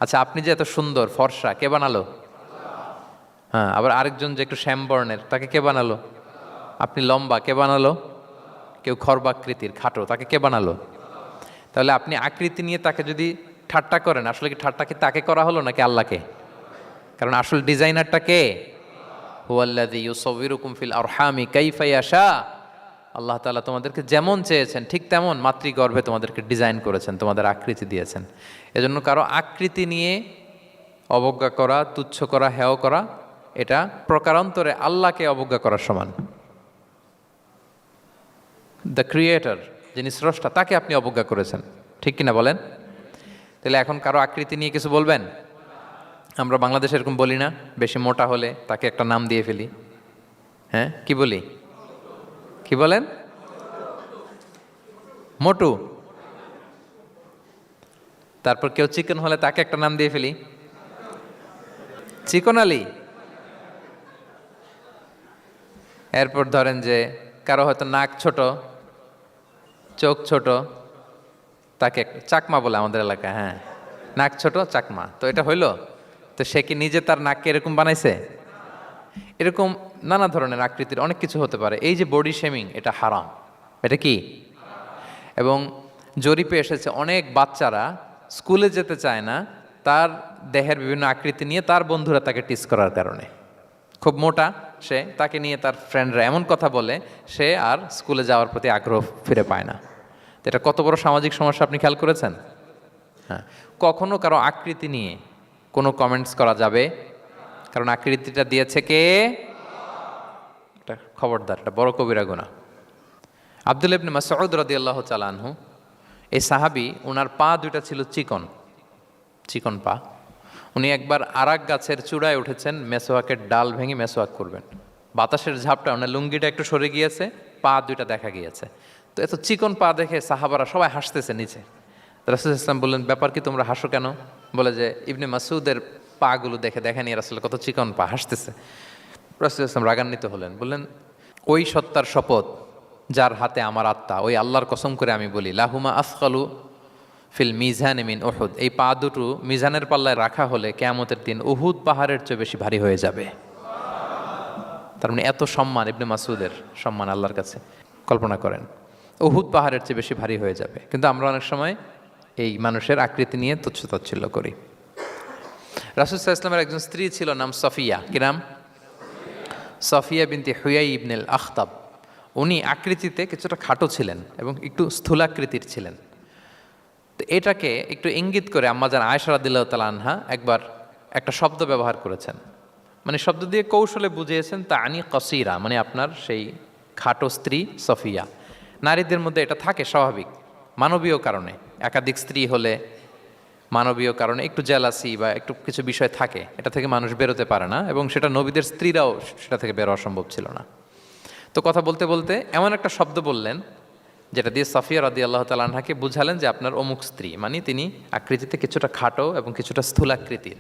A: আচ্ছা, আপনি যে এত সুন্দর ফর্সা, কে বানালো? হ্যাঁ, আবার আরেকজন যে একটু শ্যামবর্ণের, তাকে কে বানালো? আপনি লম্বা, কে বানালো? কেউ খর্বাকৃতির, খাটো, তাকে কে বানালো? তাহলে আপনি আকৃতি নিয়ে তাকে যদি ঠাট্টা করেন, আসলে কি ঠাট্টা কি তাকে করা হলো নাকি আল্লাহকে? কারণ আসল ডিজাইনারটা কে? হুয়াল্লাযী ইউসাউবিরুকুম ফিল আরহামি কাইফা ইয়াশা। আল্লাহ তাআলা তোমাদেরকে যেমন চেয়েছেন ঠিক তেমন মাতৃগর্ভে তোমাদেরকে ডিজাইন করেছেন, তোমাদের আকৃতি দিয়েছেন। এজন্য কারো আকৃতি নিয়ে অবজ্ঞা করা, তুচ্ছ করা, হেয় করা, এটা প্রকারান্তরে আল্লাহকে অবজ্ঞা করার সমান। দ্য ক্রিয়েটর, যিনি স্রষ্টা, তাকে আপনি অবজ্ঞা করেছেন, ঠিক কিনা বলেন? তাহলে এখন কারো আকৃতি নিয়ে কিছু বলবেন? আমরা বাংলাদেশে এরকম বলি না? বেশি মোটা হলে তাকে একটা নাম দিয়ে ফেলি। হ্যাঁ, কি বলি? কি বলেন? মোটু। তারপর কেউ চিকন হলে তাকে একটা নাম দিয়ে ফেলি, চিকন আলী। এরপর ধরেন যে কারো হয়তো নাক ছোট, চোখ ছোট, তাকে চাকমা বলে আমাদের এলাকায়। হ্যাঁ, নাক ছোট চাকমা, তো এটা হইল? তো সে কি নিজে তার নাককে এরকম বানাইছে? এরকম নানা ধরনের আকৃতির অনেক কিছু হতে পারে। এই যে বডি শেমিং, এটা হারাম। এটা কি? এবং জরিপে এসেছে অনেক বাচ্চারা স্কুলে যেতে চায় না তার দেহের বিভিন্ন আকৃতি নিয়ে, তার বন্ধুরা তাকে টিস করার কারণে। খুব মোটা সে, তাকে নিয়ে তার ফ্রেন্ডরা এমন কথা বলে, সে আর স্কুলে যাওয়ার প্রতি আগ্রহ ফিরে পায় না। তো এটা কত বড় সামাজিক সমস্যা আপনি খেয়াল করেছেন? হ্যাঁ, কখনো কারো আকৃতি নিয়ে কোনো কমেন্টস করা যাবে? কারণ আকৃতিটা দিয়েছে কে? এটা খবরদার, এটা বড় কবিরা গুনাহ। আব্দুল্লাহ ইবনে মাসউদ রাদিয়াল্লাহু তাআলা আনহু, এই সাহাবী, ওনার পা দুইটা ছিল চিকন, চিকন পা। উনি একবার আরাক গাছের চূড়ায় উঠেছেন, মেসোয়াকের ডাল ভেঙে মেসোয়াক করবেন। বাতাসের ঝাপটা, ওনার লুঙ্গিটা একটু সরে গিয়েছে, পা দুইটা দেখা গিয়েছে। তো এত চিকন পা দেখে সাহাবারা সবাই হাসতেছে নিচে। রাসূল ইসলাম বললেন, ব্যাপার কি, তোমরা হাসো কেন? বলে যে ইবনে মাসউদের পাগুলো দেখে দেখেন রাসূল কত চিকন পা, হাসতেছে। রাসূল ইসলাম রাগান্বিত হলেন, বললেন, ওই সত্তার শপথ যার হাতে আমার আত্মা, ওই আল্লাহর কসম করে আমি বলি, লাহুমা আসকালু ফিল মিজান মিন উহুদ, এই পা দুটো মিজানের পাল্লায় রাখা হলে কিয়ামতের দিন উহুদ পাহাড়ের চেয়ে বেশি ভারী হয়ে যাবে। তার মানে এত সম্মান ইবনে মাসউদের, সম্মান আল্লাহর কাছে, কল্পনা করেন, উহুদ পাহাড়ের চেয়ে বেশি ভারী হয়ে যাবে। কিন্তু আমরা অনেক সময় এই মানুষের আকৃতি নিয়ে তুচ্ছ-তাচ্ছিল্য করি। রাসূল সাল্লাল্লাহু আলাইহি ওয়াসাল্লামের একজন স্ত্রী ছিল, নাম সফিয়া। কি নাম? সফিয়া বিনতে হুয়াই ইবনুল আখতাব। উনি আকৃতিতে কিছুটা খাটো ছিলেন এবং একটু স্থূলাকৃতির ছিলেন। তো এটাকে একটু ইঙ্গিত করে আম্মাজান আয়েশা রাদিয়াল্লাহু তাআলা আনহা একবার একটা শব্দ ব্যবহার করেছেন, মানে শব্দ দিয়ে কৌশলে বুঝিয়েছেন, তানি কসিরা, মানে আপনার সেই খাটো স্ত্রী সফিয়া। নারীদের মধ্যে এটা থাকে স্বাভাবিক, মানবীয় কারণে। একাধিক স্ত্রী হলে মানবীয় কারণে একটু জেলাসি বা একটু কিছু বিষয় থাকে, এটা থেকে মানুষ বেরোতে পারে না, এবং সেটা নবীদের স্ত্রীরাও সেটা থেকে বেরোয়া সম্ভব ছিল না। তো কথা বলতে বলতে এমন একটা শব্দ বললেন যেটা দিয়ে সাফিয়া রাদিয়াল্লাহু তাআলা আনহাকে বুঝালেন যে আপনার অমুক স্ত্রী, মানে তিনি আকৃতিতে কিছুটা খাটো এবং কিছুটা স্থূলাকৃতির।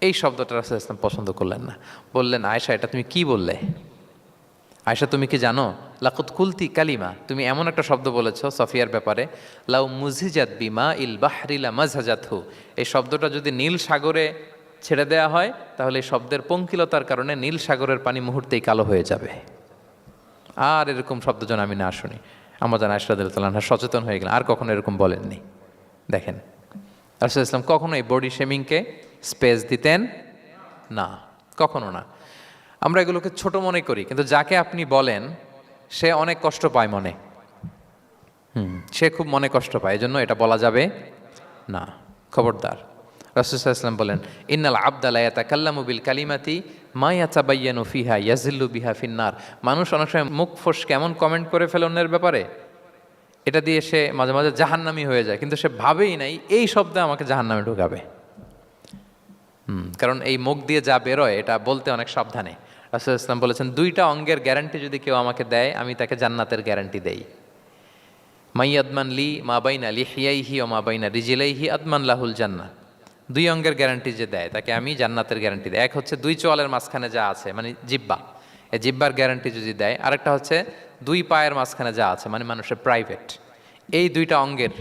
A: এই শব্দটা রাসূল ইসলাম পছন্দ করলেন না। বললেন, আয়েশা, এটা তুমি কি বললে? আয়েশা, তুমি কি জানো, লাকুত কুলতি কালিমা, তুমি এমন একটা শব্দ বলেছ সফিয়ার ব্যাপারে, লাউ মুজিজাত বিমা ইল বাহরি লা মাজহাজাতহু, এই শব্দটা যদি নীল সাগরে ছেড়ে দেওয়া হয় তাহলে এই শব্দের পঙ্কিলতার কারণে নীল সাগরের পানি মুহূর্তেই কালো হয়ে যাবে। আর এরকম শব্দ যেন আমি না শুনি। আম্মাজান আয়েশা রাদিয়াল্লাহু তাআলা আনহা সচেতন হয়ে গেলেন, আর কখনো এরকম বলেননি। দেখেন, রাসূল ইসলাম কখনো এই বডি শেমিংকে স্পেস দিতেন না, কখনো না। আমরা এগুলোকে ছোট মনে করি, কিন্তু যাকে আপনি বলেন সে অনেক কষ্ট পায় মনে। সে খুব মনে কষ্ট পায়, এজন্য এটা বলা যাবে না, খবরদার। রাসূল সাল্লাল্লাহু আলাইহি ওয়াসাল্লাম বলেন, ইন্নাল আবদা লা ইয়াতাকাল্লামু বিল কালিমাতি মা ইয়াতাবায়্যানু ফিহা ইয়াজিল্লু বিহা ফিন্নার। মানুষ অনেক সময় মুখ ফসকে এমন কমেন্ট করে ফেলে অন্যের ব্যাপারে, এটা দিয়ে সে মাঝে মাঝে জাহান্নামী হয়ে যায়, কিন্তু সে ভাবেই নাই এই শব্দে আমাকে জাহান্নামে ঢুকাবে। কারণ এই মুখ দিয়ে যা বেরোয় এটা বলতে অনেক সাবধানে। রাসূল ইসলাম বলেছেন, দুইটা অঙ্গের গ্যারান্টি যদি কেউ আমাকে দেয়, আমি তাকে জান্নাতের গ্যারান্টি দেই। মাই আদমান লি মা বাইনা লিহিয়াইহি ও মা বাইনা রিজিলাইহি আদমান লাহুল জান্নাহ। দুই অঙ্গের গ্যারান্টি যে দেয় তাকে আমি জান্নাতের গ্যারান্টি দেয়। এক হচ্ছে দুই চোয়ালের মাঝখানে যা আছে মানে জিব্বা, এই জিব্বার গ্যারান্টি যদি দেয়। আরেকটা হচ্ছে দুই পায়ের মাঝখানে যা আছে মানে মানুষের প্রাইভেট। এই দুইটা অঙ্গের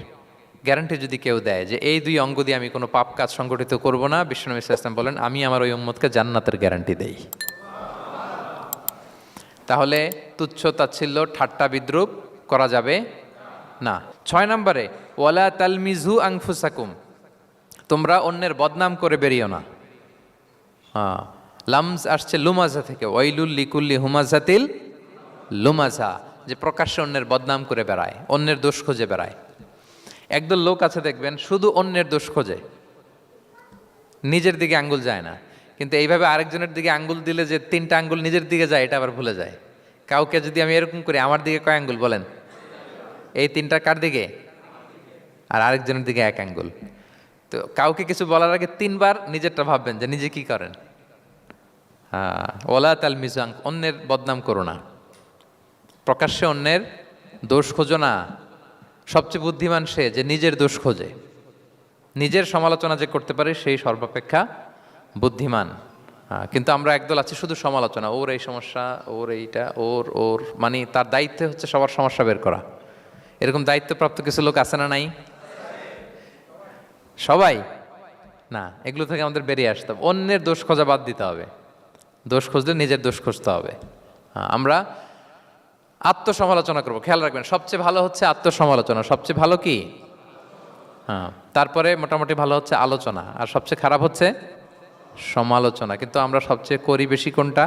A: গ্যারান্টি যদি কেউ দেয় যে এই দুই অঙ্গ দিয়ে আমি কোনো পাপ কাজ সংগঠিত করব না, বিশ্বনবী সাল্লাল্লাহু আলাইহি ওয়াসাল্লাম বলেন আমি আমার ওই উম্মতকে জান্নাতের গ্যারান্টি দেই। তাহলে তুচ্ছ তাচ্ছিল্য ঠাট্টা বিদ্রুপ করা যাবে না। 6 নম্বরে ওয়ালা তালমিজু আনফুসাকুম, তোমরা অন্যের বদনাম করে বেরিও না। লামজ আসছে লুমাজা থেকে, ওয়াইলুল লিকুল্লি হুমাজাতিল লুমাজা, যে প্রকাশ্যে অন্যের বদনাম করে বেড়ায়, অন্যের দোষ খুঁজে বেড়ায়। একদল লোক আছে দেখবেন শুধু অন্যের দোষ খোঁজে, নিজের দিকে আঙ্গুল যায় না। কিন্তু এইভাবে আরেকজনের দিকে আঙ্গুল দিলে যে 3টা আঙ্গুল নিজের দিকে যায় এটা আবার ভুলে যায়। কাউকে যদি আমি এরকম করি, আমার দিকে কয় আঙ্গুল বলেন? এই 3টা কার দিকে? আর আরেকজনের দিকে 1 আঙ্গুল। তো কাউকে কিছু বলার আগে 3বার নিজেরটা ভাববেন যে নিজে কি করেন। ওলা তাল মিজাং, অন্যের বদনাম করো না, প্রকাশ্যে অন্যের দোষ খোঁজো না। সবচেয়ে বুদ্ধিমান সে যে নিজের দোষ খোঁজে, নিজের সমালোচনা যে করতে পারে সেই সর্বাপেক্ষা বুদ্ধিমান। কিন্তু আমরা একদল আছি শুধু সমালোচনা, ওর এই সমস্যা, ওর এইটা, ওর মানে তার দায়িত্ব হচ্ছে সবার সমস্যা বের করা। এরকম দায়িত্বপ্রাপ্ত কিছু লোক আছে না নাই? সবাই না, এগুলো থেকে আমাদের বেরিয়ে আসতে হবে। অন্যের দোষ খোঁজা বাদ দিতে হবে, দোষ খুঁজলে নিজের দোষ খুঁজতে হবে। আমরা আত্মসমালোচনা করবো। খেয়াল রাখবেন, সবচেয়ে ভালো হচ্ছে আত্মসমালোচনা। সবচেয়ে ভালো কি? তারপরে মোটামুটি ভালো হচ্ছে আলোচনা, আর সবচেয়ে খারাপ হচ্ছে সমালোচনা। কিন্তু আমরা সবচেয়ে করি বেশি কোনটা?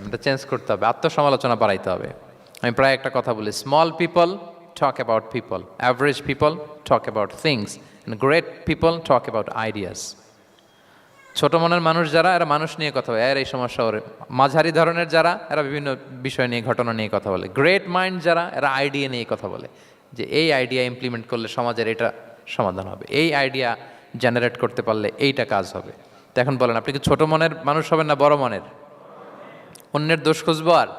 A: এটা চেঞ্জ করতে হবে, আত্মসমালোচনা বাড়াইতে হবে। আমি প্রায় একটা কথা বলি, small people talk about people, average people talk about things, great people talk about ideas. ছোট মনের মানুষ যারা, এরা মানুষ নিয়ে কথা বলে, এর এই সমস্যা ওরে। মাঝারি ধরনের যারা, এরা বিভিন্ন বিষয় নিয়ে, ঘটনা নিয়ে কথা বলে। গ্রেট মাইন্ড যারা, এরা আইডিয়া নিয়ে কথা বলে, যে এই আইডিয়া ইমপ্লিমেন্ট করলে সমাজের এটা সমাধান হবে, এই আইডিয়া জেনারেট করতে পারলে এইটা কাজ হবে। তো এখন বলেন, আপনি কি ছোট মনের মানুষ হবেন না বড় মনের? অন্যের দোষ খুঁজবো আর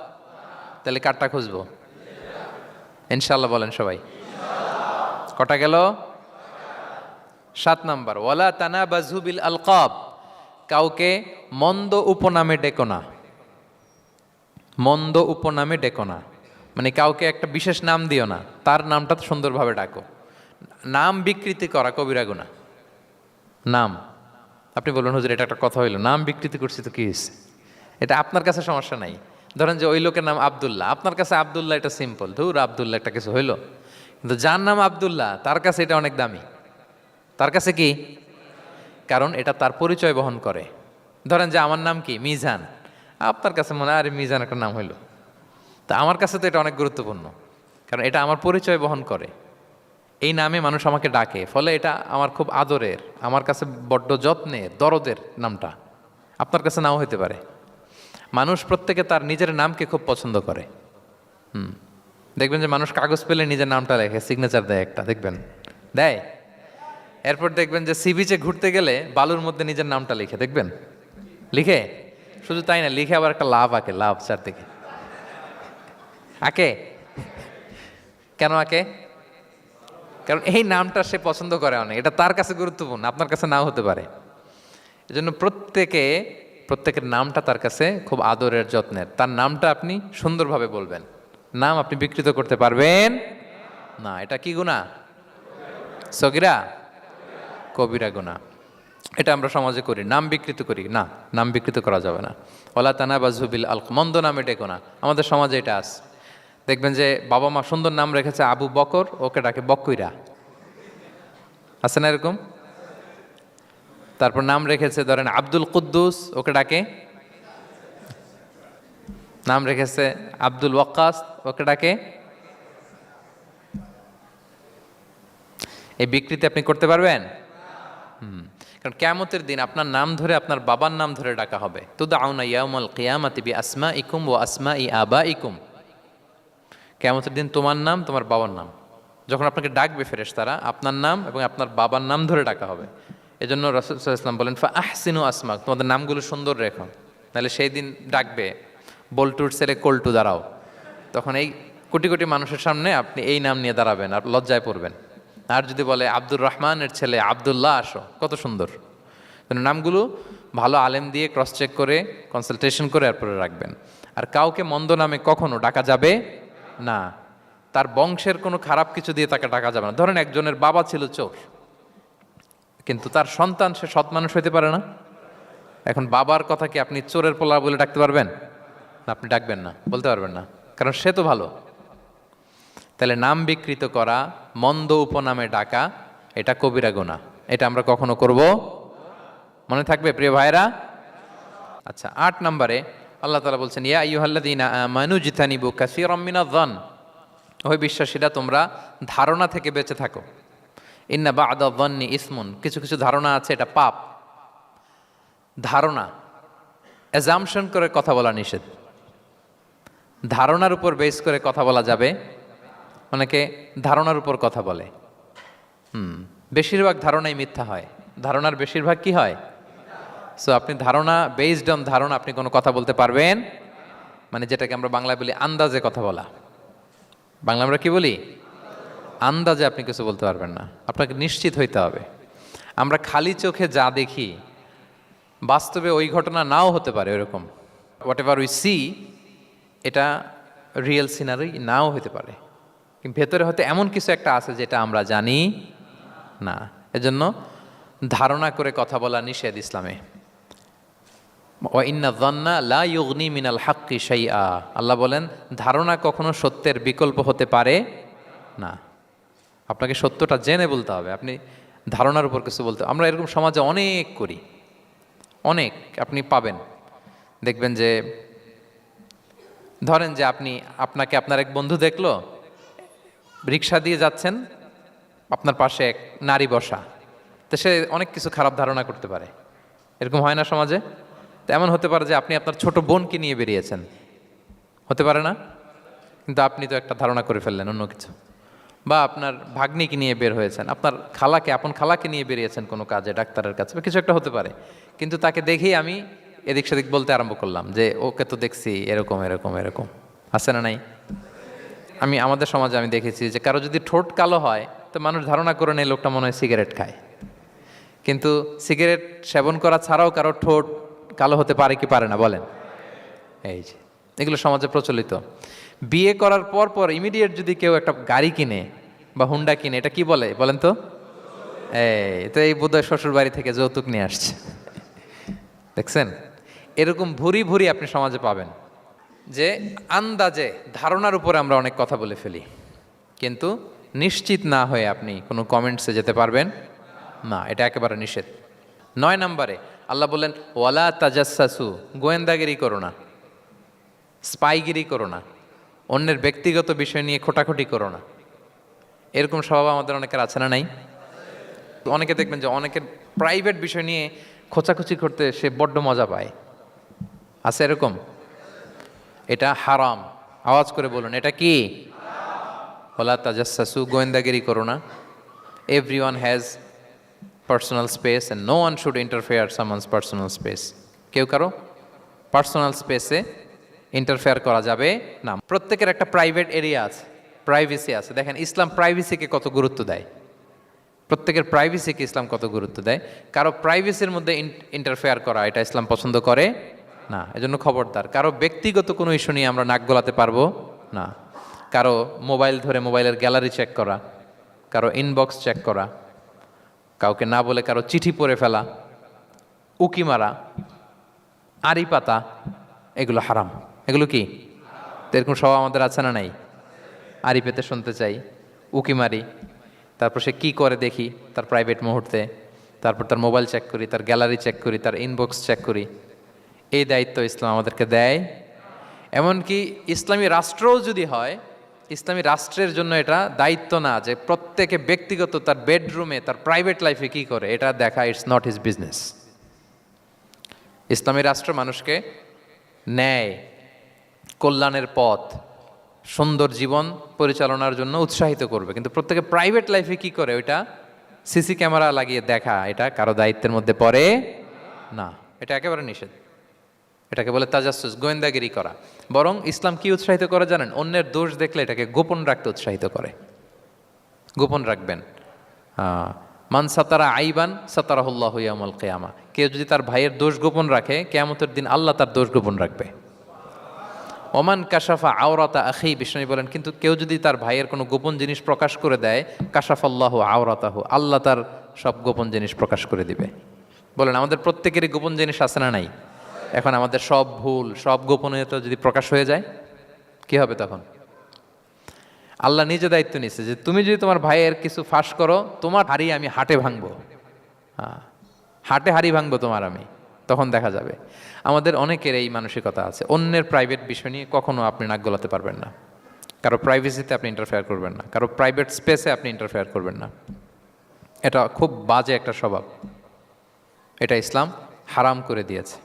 A: তাহলে কারটা খুঁজবো? ইনশাল্লাহ বলেন সবাই। কটা গেল? 7 নাম্বার, ওয়ালা তানাবাজু বিল আলকাব, কাউকে মন্দ উপনামে ডেকো না। মন্দ উপনামে ডেকো না মানে কাউকে একটা বিশেষ নাম দিও না, তার নামটা সুন্দরভাবে ডাকো। নাম বিকৃতি করা কবিরা গুনাহ। নাম, আপনি বলুন হুজুর এটা একটা কথা হইলো, নাম বিকৃতি করছি তো কি হয়েছে? এটা আপনার কাছে সমস্যা নাই। ধরেন যে ওই লোকের নাম আব্দুল্লাহ, আপনার কাছে আব্দুল্লাহ এটা সিম্পল, ধুর আব্দুল্লাহ একটা কিছু হইলো। কিন্তু যার নাম আব্দুল্লাহ তার কাছে এটা অনেক দামি। তার কাছে কি? কারণ এটা তার পরিচয় বহন করে। ধরেন যে আমার নাম কি মিজান, আপনার কাছে মনে হয় আরে মিজান একটা নাম হইলো, তা আমার কাছে তো এটা অনেক গুরুত্বপূর্ণ, কারণ এটা আমার পরিচয় বহন করে। এই নামে মানুষ আমাকে ডাকে, ফলে এটা আমার খুব আদরের, আমার কাছে বড্ড যত্নের, দরদের নামটা। আপনার কাছে নাও হইতে পারে। মানুষ প্রত্যেকে তার নিজের নামকে খুব পছন্দ করে। দেখবেন যে মানুষ কাগজ পেলে নিজের নামটা লেখে, সিগনেচার দেয় একটা, দেখবেন দেয়। এরপর দেখবেন যে সি বিচে ঘুরতে গেলে বালুর মধ্যে নিজের নামটা লিখে, দেখবেন লিখে। শুধু তাই না, লিখে আবার একটা লাভ আঁকে, লাভ চারদিকে আঁকে। কেন আঁকে? কারণ এই নামটা সে পছন্দ করে অনেক, এটা তার কাছে গুরুত্বপূর্ণ, আপনার কাছে নাও হতে পারে। এজন্য প্রত্যেকের নামটা তার কাছে খুব আদরের, যত্নের। তার নামটা আপনি সুন্দরভাবে বলবেন। নাম আপনি বিকৃত করতে পারবেন না। এটা কি গুনাহ? সগীরা কবিরা গুনাহ। এটা আমরা সমাজে করি, নাম বিকৃত করি না, নাম বিকৃত করা যাবে না। ওয়ালা তানাবাজু বিল আলক, মন্দ নামে ডেকো না। আমাদের সমাজে এটা আছে, দেখবেন যে বাবা মা সুন্দর নাম রেখেছে আবু বকর, ওকে ডাকে বকইরা, আছে না এরকম? তারপর নাম রেখেছে ধরেন আব্দুল কুদ্দুস, ওকে ডাকে। নাম রেখেছে আব্দুল ওয়াক্কাস, ওকে ডাকে। এই বিকৃতি আপনি করতে পারবেন? কারণ কিয়ামতের দিন আপনার নাম ধরে আপনার বাবার নাম ধরে ডাকা হবে। তুদআউনা ইয়াউমাল কিয়ামাতি বিআসমাইকুম ওয়া আসমাই আবাইকুম। কিয়ামতের দিন তোমার নাম, তোমার বাবার নাম, যখন আপনাকে ডাকবে ফেরেশতারা, আপনার নাম এবং আপনার বাবার নাম ধরে ডাকা হবে। এজন্য রাসূল সাল্লাল্লাহু আলাইহি ওয়াসাল্লাম বলেন, ফা আহসিনু আসমাক, তোমাদের নামগুলো সুন্দর রেখো, নাহলে সেই দিন ডাকবে বল্টুর ছেলে কল্টু দাঁড়াও। তখন এই কোটি কোটি মানুষের সামনে আপনি এই নাম নিয়ে দাঁড়াবেন আর লজ্জায় পড়বেন। আর যদি বলে আব্দুর রহমানের ছেলে আব্দুল্লাহ, আসো, কত সুন্দর। নামগুলো ভালো আলেম দিয়ে ক্রস চেক করে কনসালটেশন করে এরপরে রাখবেন। আর কাউকে মন্দ নামে কখনো ডাকা যাবে না। তার বংশের কোনো খারাপ কিছু দিয়ে তাকে ডাকা যাবে না। ধরেন একজনের বাবা ছিল চোর, কিন্তু তার সন্তান সে সৎ মানুষ হইতে পারে না। এখন বাবার কথা কি আপনি চোরের পোলা বলে ডাকতে পারবেন না? আপনি ডাকবেন না, বলতে পারবেন না, কারণ সে তো ভালো। তাহলে নাম বিকৃত করা, মন্দ উপনামে ডাকা, এটা কবিরা গুনাহ। এটা আমরা কখনো করব? মনে থাকবে প্রিয় ভাইরা? আচ্ছা, 8 নম্বরে আল্লাহ তাআলা বলছেন, ইয়া আইয়ুহাল্লাযীনা আমানু জিতানিবু কাসীরাম মিনায-যন। ওই বিশ্বাসীরা, তোমরা ধারণা থেকে বেঁচে থাকো। ইন্না বা'দা-যন্নি ইসমুন, কিছু কিছু ধারণা আছে এটা পাপ। ধারণা, অ্যাজাম্পশন করে কথা বলা নিষেধ। ধারণার উপর বেস করে কথা বলা যাবে। অনেকে ধারণার উপর কথা বলে। বেশিরভাগ ধারণাই মিথ্যা হয়। ধারণার বেশিরভাগ কি হয়? সো আপনি ধারণা, বেসড অন ধারণা আপনি কোনো কথা বলতে পারবেন, মানে যেটাকে আমরা বাংলায় বলি আন্দাজে কথা বলা। বাংলা আমরা কি বলি? আন্দাজে আপনি কিছু বলতে পারবেন না, আপনাকে নিশ্চিত হইতে হবে। আমরা খালি চোখে যা দেখি, বাস্তবে ওই ঘটনা নাও হতে পারে এরকম। হোয়াট এভার উই সি, এটা রিয়েল সিনারি নাও হতে পারে, কিন্তু ভেতরে হয়তো এমন কিছু একটা আছে যেটা আমরা জানি না। এজন্য ধারণা করে কথা বলা নিষেধ ইসলামে। ওয়া ইন্না যন্না লা ইউগনি মিনাল হাক্কি শাইআ, আল্লাহ বলেন ধারণা কখনো সত্যের বিকল্প হতে পারে না। আপনাকে সত্যটা জেনে বলতে হবে। আপনি ধারণার উপর কিছু বলতে, আমরা এরকম সমাজে অনেক করি, অনেক। আপনি পাবেন, দেখবেন যে ধরেন যে আপনাকে আপনার এক বন্ধু দেখলো, রিক্সা দিয়ে যাচ্ছেন, আপনার পাশে এক নারী বসা, তো সে অনেক কিছু খারাপ ধারণা করতে পারে। এরকম হয় না সমাজে? তো এমন হতে পারে যে আপনি আপনার ছোট বোনকে নিয়ে বেরিয়েছেন, হতে পারে না? কিন্তু আপনি তো একটা ধারণা করে ফেললেন অন্য কিছু। বা আপনার ভাগ্নিকে নিয়ে বের হয়েছেন, আপনার খালাকে, আপন খালাকে নিয়ে বেরিয়েছেন কোনো কাজে, ডাক্তারের কাছে বা কিছু একটা হতে পারে। কিন্তু তাকে দেখেই আমি এদিক সেদিক বলতে আরম্ভ করলাম যে ওকে তো দেখছি এরকম এরকম এরকম। আছে না নাই? আমাদের সমাজে আমি দেখেছি যে কারো যদি ঠোঁট কালো হয় তো মানুষ ধারণা করে নেয় লোকটা মনে হয় সিগারেট খায়। কিন্তু সিগারেট সেবন করা ছাড়াও কারো ঠোঁট কালো হতে পারে কি পারে না বলেন? এই যে এগুলো সমাজে প্রচলিত। বিয়ে করার পর পর ইমিডিয়েট যদি কেউ একটা গাড়ি কিনে বা হুন্ডা কিনে, এটা কি বলে বলেন তো? এই বোধহয় শ্বশুর বাড়ি থেকে যৌতুক নিয়ে আসছে। দেখছেন, এরকম ভুরি ভুরি আপনি সমাজে পাবেন যে আন্দাজে, ধারণার উপরে আমরা অনেক কথা বলে ফেলি, কিন্তু নিশ্চিত না হয়ে আপনি কোনো কমেন্টসে যেতে পারবেন না। এটা একেবারে নিষেধ। 9 নম্বরে আল্লাহ বললেন, ওয়ালা তাজাসসু, গোয়েন্দাগিরি করো না, স্পাইগিরি করো না, অন্যের ব্যক্তিগত বিষয় নিয়ে খোটাখুটি করো না। এরকম স্বভাব আমাদের অনেকের আছে না নাই? অনেকে দেখবেন যে অনেকের প্রাইভেট বিষয় নিয়ে খোঁচাখুচি করতে সে বড্ড মজা পায়। আছে এরকম? এটা হারাম। আওয়াজ করে বলুন, এটা কি? ওয়ালা তাজাসসু, গোয়েন্দাগিরি করো না। Everyone has personal space and no one should interfere someone's personal space. কেউ কারো পার্সোনাল স্পেসে ইন্টারফেয়ার করা যাবে না। প্রত্যেকের একটা প্রাইভেট এরিয়া আছে, প্রাইভেসি আছে। দেখেন ইসলাম প্রাইভেসিকে কত গুরুত্ব দেয়। প্রত্যেকের প্রাইভেসিকে ইসলাম কত গুরুত্ব দেয়। কারো প্রাইভেসির মধ্যে ইন্টারফেয়ার করা এটা ইসলাম পছন্দ করে না। এজন্য খবরদার, কারো ব্যক্তিগত কোনো ইস্যু নিয়ে আমরা নাক গলাতে পারবো না। কারো মোবাইল ধরে মোবাইলের গ্যালারি চেক করা, কারো ইনবক্স চেক করা, কাউকে না বলে কারো চিঠি পড়ে ফেলা, উকি মারা, আড়ি পাতা, এগুলো হারাম। এগুলো কি? এরকম স্বভাব আমাদের আছে না নাই? আড়ি পেতে শুনতে চাই, উকি মারি, তারপর সে কি করে দেখি তার প্রাইভেট মুহূর্তে, তারপর তার মোবাইল চেক করি, তার গ্যালারি চেক করি, তার ইনবক্স চেক করি। এই দায়িত্ব ইসলাম আমাদেরকে দেয়। এমনকি ইসলামী রাষ্ট্রও যদি হয় ইসলামী রাষ্ট্রের জন্য এটা দায়িত্ব না যে প্রত্যেকে ব্যক্তিগত তার বেডরুমে তার প্রাইভেট লাইফে কি করে এটা দেখা, ইটস নট হিজ বিজনেস। ইসলামী রাষ্ট্র মানুষকে ন্যায়, কল্যাণের পথ, সুন্দর জীবন পরিচালনার জন্য উৎসাহিত করবে, কিন্তু প্রত্যেকে প্রাইভেট লাইফে কি করে ওইটা সিসি ক্যামেরা লাগিয়ে দেখা এটা কারো দায়িত্বের মধ্যে পড়ে না। এটা একেবারে নিষেধ। এটাকে বলে তাজাসসুস, গোয়েন্দাগিরি করা। বরং ইসলাম কি উৎসাহিত করে জানেন? অন্যের দোষ দেখলে এটাকে গোপন রাখতে উৎসাহিত করে। গোপন রাখবেন। মান সাতারা আইবান সাতারাহুল্লাহু ইয়াউমাল কিয়ামা। কেউ যদি তার ভাইয়ের দোষ গোপন রাখে, কিয়ামতের দিন আল্লাহ তার দোষ গোপন রাখবে। ওমান কাশাফা আওরাতা আখি, বিষ্ণু বলেন, কিন্তু কেউ যদি তার ভাইয়ের কোনো গোপন জিনিস প্রকাশ করে দেয়, কাশাফাল্লাহু আওরাতাহু, আল্লাহ তার সব গোপন জিনিস প্রকাশ করে দিবে। বলেন আমাদের প্রত্যেকেরই গোপন জিনিস আছে না নাই? এখন আমাদের সব ভুল, সব গোপনীয়তা যদি প্রকাশ হয়ে যায় কি হবে তখন? আল্লাহ নিজে দায়িত্ব নিচ্ছে যে তুমি যদি তোমার ভাইয়ের কিছু ফাঁস করো, তোমার হাড়ি আমি হাটে ভাঙবো। হাটে হাড়ি ভাঙবো তোমার আমি, তখন দেখা যাবে। আমাদের অনেকের এই মানসিকতা আছে, অন্যের প্রাইভেট বিষয় নিয়ে কখনো আপনি নাক গলাতে পারবেন না, কারো প্রাইভেসিতে আপনি ইন্টারফেয়ার করবেন না, কারো প্রাইভেট স্পেসে আপনি ইন্টারফেয়ার করবেন না। এটা খুব বাজে একটা স্বভাব, এটা ইসলাম হারাম করে দিয়েছে।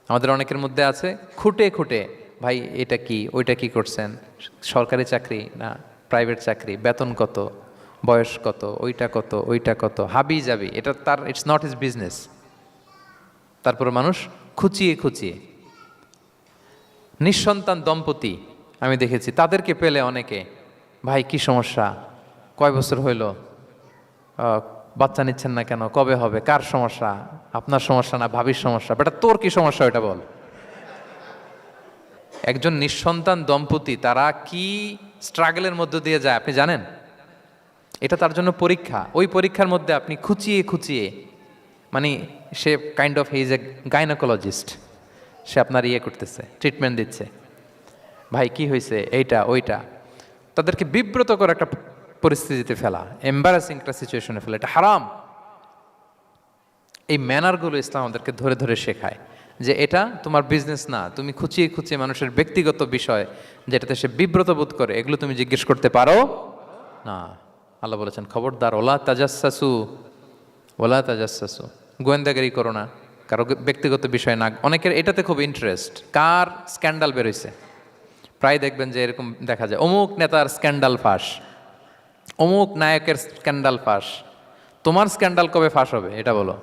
A: আমাদের অনেকের মধ্যে আছে খুঁটে খুঁটে, ভাই এটা কি, ওইটা কি করছেন, সরকারি চাকরি না প্রাইভেট চাকরি, বেতন কত, বয়স কত, ওইটা কত, ওইটা কত, হাবি যাবি, এটা তার, ইটস নট হিজ বিজনেস। তারপরে মানুষ খুঁচিয়ে খুঁচিয়ে, নিঃসন্তান দম্পতি আমি দেখেছি, তাদেরকে পেলে অনেকে, ভাই কি সমস্যা, কয় বছর হইল, বাচ্চা নিচ্ছেন না কেন, কবে হবে, কার সমস্যা, আপনার সমস্যা না ভাবির সমস্যা, বেটা তোর কি সমস্যা ওইটা বল। একজন নিঃসন্তান দম্পতি তারা কি স্ট্রাগলের মধ্য দিয়ে যায় আপনি জানেন? এটা তার জন্য পরীক্ষা। ওই পরীক্ষার মধ্যে আপনি খুঁচিয়ে খুঁচিয়ে, মানে সে kind of he is a gynaecologist, সে আপনার ইয়ে করতেছে, ট্রিটমেন্ট দিচ্ছে, ভাই কি হয়েছে, এইটা ওইটা, তাদেরকে বিব্রত করে একটা পরিস্থিতিতে ফেলা, এম্বারাসিং একটা সিচুয়েশনে ফেলা, এটা হারাম। এই ম্যানারগুলো ইসলাম আমাদেরকে ধরে ধরে শেখায় যে এটা তোমার বিজনেস না, তুমি খুঁচিয়ে খুঁচিয়ে মানুষের ব্যক্তিগত বিষয় যেটাতে সে বিব্রত বোধ করে এগুলো তুমি জিজ্ঞেস করতে পারো না। আল্লাহ বলেছেন খবরদার, ওলা তাজাসসু, ওলা তাজাসসু, গোয়েন্দাগিরি করো না, কারো ব্যক্তিগত বিষয় না। অনেকের এটাতে খুব ইন্টারেস্ট, কার স্ক্যান্ডাল বেরোইছে, প্রায় দেখবেন যে এরকম দেখা যায়, অমুক নেতার স্ক্যান্ডাল ফাঁস, অমুক নায়কের স্ক্যান্ডাল ফাঁস। তোমার স্ক্যান্ডাল কবে ফাঁস হবে এটা বলো?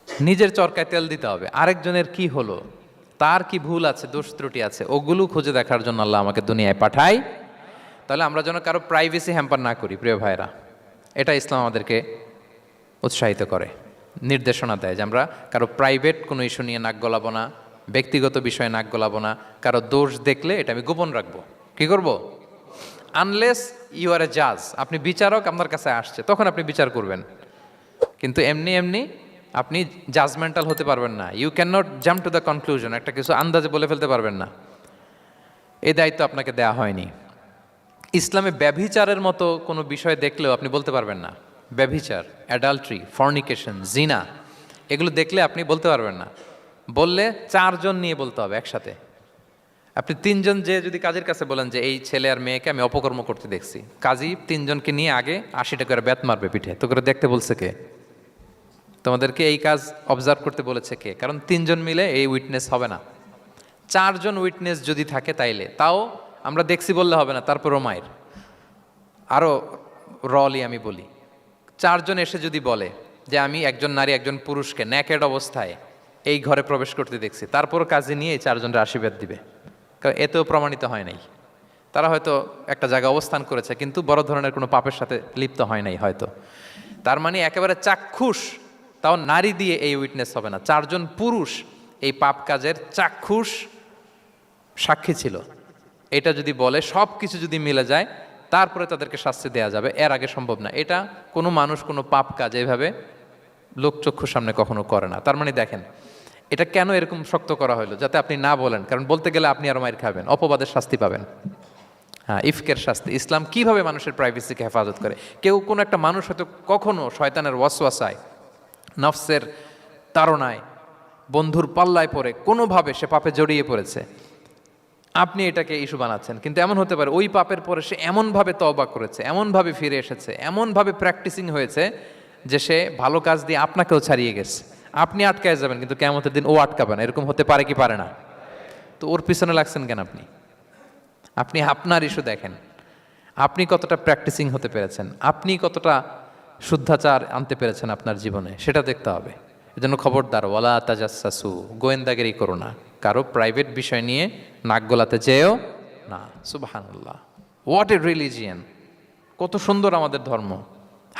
A: নিজের চরকায় তেল দিতে হবে, আরেকজনের কি হলো, তার কি ভুল আছে, দোষ ত্রুটি আছে, ওগুলো খুঁজে দেখার জন্য আল্লাহ আমাকে দুনিয়ায় পাঠায়। তাহলে আমরা যেন কারো প্রাইভেসি হ্যাম্পার না করি প্রিয় ভাইরা, এটা ইসলাম আমাদেরকে উৎসাহিত করে, নির্দেশনা দেয় যে আমরা কারো প্রাইভেট কোনো ইস্যু নিয়ে নাক গলাবো না, ব্যক্তিগত বিষয়ে নাক গলাবো না, কারো দোষ দেখলে এটা আমি গোপন রাখবো। কি করব? আনলেস ইউ আর এ জাজ, আপনি বিচারক, আপনার কাছে আসছে, তখন আপনি বিচার করবেন, কিন্তু এমনি এমনি আপনি জাজমেন্টাল হতে পারবেন না। You can not jump to the conclusion, একটা কিছু আন্দাজে বলে ফেলতে পারবেন না, এই দায়িত্ব আপনাকে দেয়া হয়নি। ইসলামে ব্যভিচারের মতো কোনো বিষয় দেখলেও আপনি বলতে পারবেন না। ব্যভিচার, অ্যাডাল্ট্রি, ফর্নিকেশন, জিনা, এগুলো দেখলে আপনি বলতে পারবেন না। বললে 4 জন নিয়ে বলতে হবে একসাথে। আপনি 3 জন যে যদি কাজের কাছে বলেন যে এই ছেলে আর মেয়েকে আমি অপকর্ম করতে দেখছি, কাজী 3 জনকে নিয়ে আগে 80 টাকা করে বেত মারবে পিঠে, তো করে দেখতে বলছে কে? তোমাদেরকে এই কাজ অবজার্ভ করতে বলেছে কে? কারণ 3 জন মিলে এই উইটনেস হবে না। 4 জন উইটনেস যদি থাকে তাইলে, তাও আমরা দেখছি বললে হবে না, তারপরও মায়ের আরও রলি আমি বলি, 4 জন এসে যদি বলে যে আমি একজন নারী একজন পুরুষকে ন্যাকেড অবস্থায় এই ঘরে প্রবেশ করতে দেখছি, তারপরও কাজে নিয়ে এই 4 জনের আশীর্বাদ দিবে, কারণ এতেও প্রমাণিত হয় নাই। তারা হয়তো একটা জায়গায় অবস্থান করেছে কিন্তু বড় ধরনের কোনো পাপের সাথে লিপ্ত হয় নাই হয়তো। তার মানে একেবারে চাক্ষুষ, তাও নারী দিয়ে এই উইটনেস হবে না, 4 জন পুরুষ এই পাপ কাজের চাক্ষুষ সাক্ষী ছিল, এটা যদি বলে, সব কিছু যদি মিলে যায়, তারপরে তাদেরকে শাস্তি দেওয়া যাবে, এর আগে সম্ভব না। এটা কোনো মানুষ কোনো পাপ কাজ এইভাবে লোকচক্ষুর সামনে কখনো করে না। তার মানে দেখেন এটা কেন এরকম শক্ত করা হলো, যাতে আপনি না বলেন, কারণ বলতে গেলে আপনি আরো মাইর খাবেন, অপবাদের শাস্তি পাবেন। হ্যাঁ, ইফকের শাস্তি। ইসলাম কিভাবে মানুষের প্রাইভেসিকে হেফাজত করে। কেউ কোনো একটা মানুষ হয়তো কখনো শয়তানের ওয়াসওয়াসায়, নফসের তাড়নায়, বন্ধুর পাল্লায় পড়ে কোনোভাবে সে পাপে জড়িয়ে পড়েছে, আপনি এটাকে ইস্যু বানাচ্ছেন, কিন্তু এমন হতে পারে ওই পাপের পরে সে এমনভাবে তওবা করেছে, এমনভাবে ফিরে এসেছে, এমনভাবে প্র্যাকটিসিং হয়েছে যে সে ভালো কাজ দিয়ে আপনাকেও ছাড়িয়ে গেছে। আপনি আটকায় যাবেন, কিন্তু কিয়ামতের দিন ও আটকাবে না। এরকম হতে পারে কি পারে না? তো ওর পিছনে লাগছেন কেন আপনি? আপনি আপনার ইস্যু দেখেন, আপনি কতটা প্র্যাকটিসিং হতে পেরেছেন, আপনি কতটা শুদ্ধাচার আনতে পেরেছেন আপনার জীবনে, সেটা দেখতে হবে। এজন্য খবরদার, ওয়ালা তাজাসসু, গোয়েন্দাগিরি করো না, কারো প্রাইভেট বিষয় নিয়ে নাক গলাতে যেও না। সুবহানাল্লাহ, হোয়াট এ রিলিজিয়ান! কত সুন্দর আমাদের ধর্ম,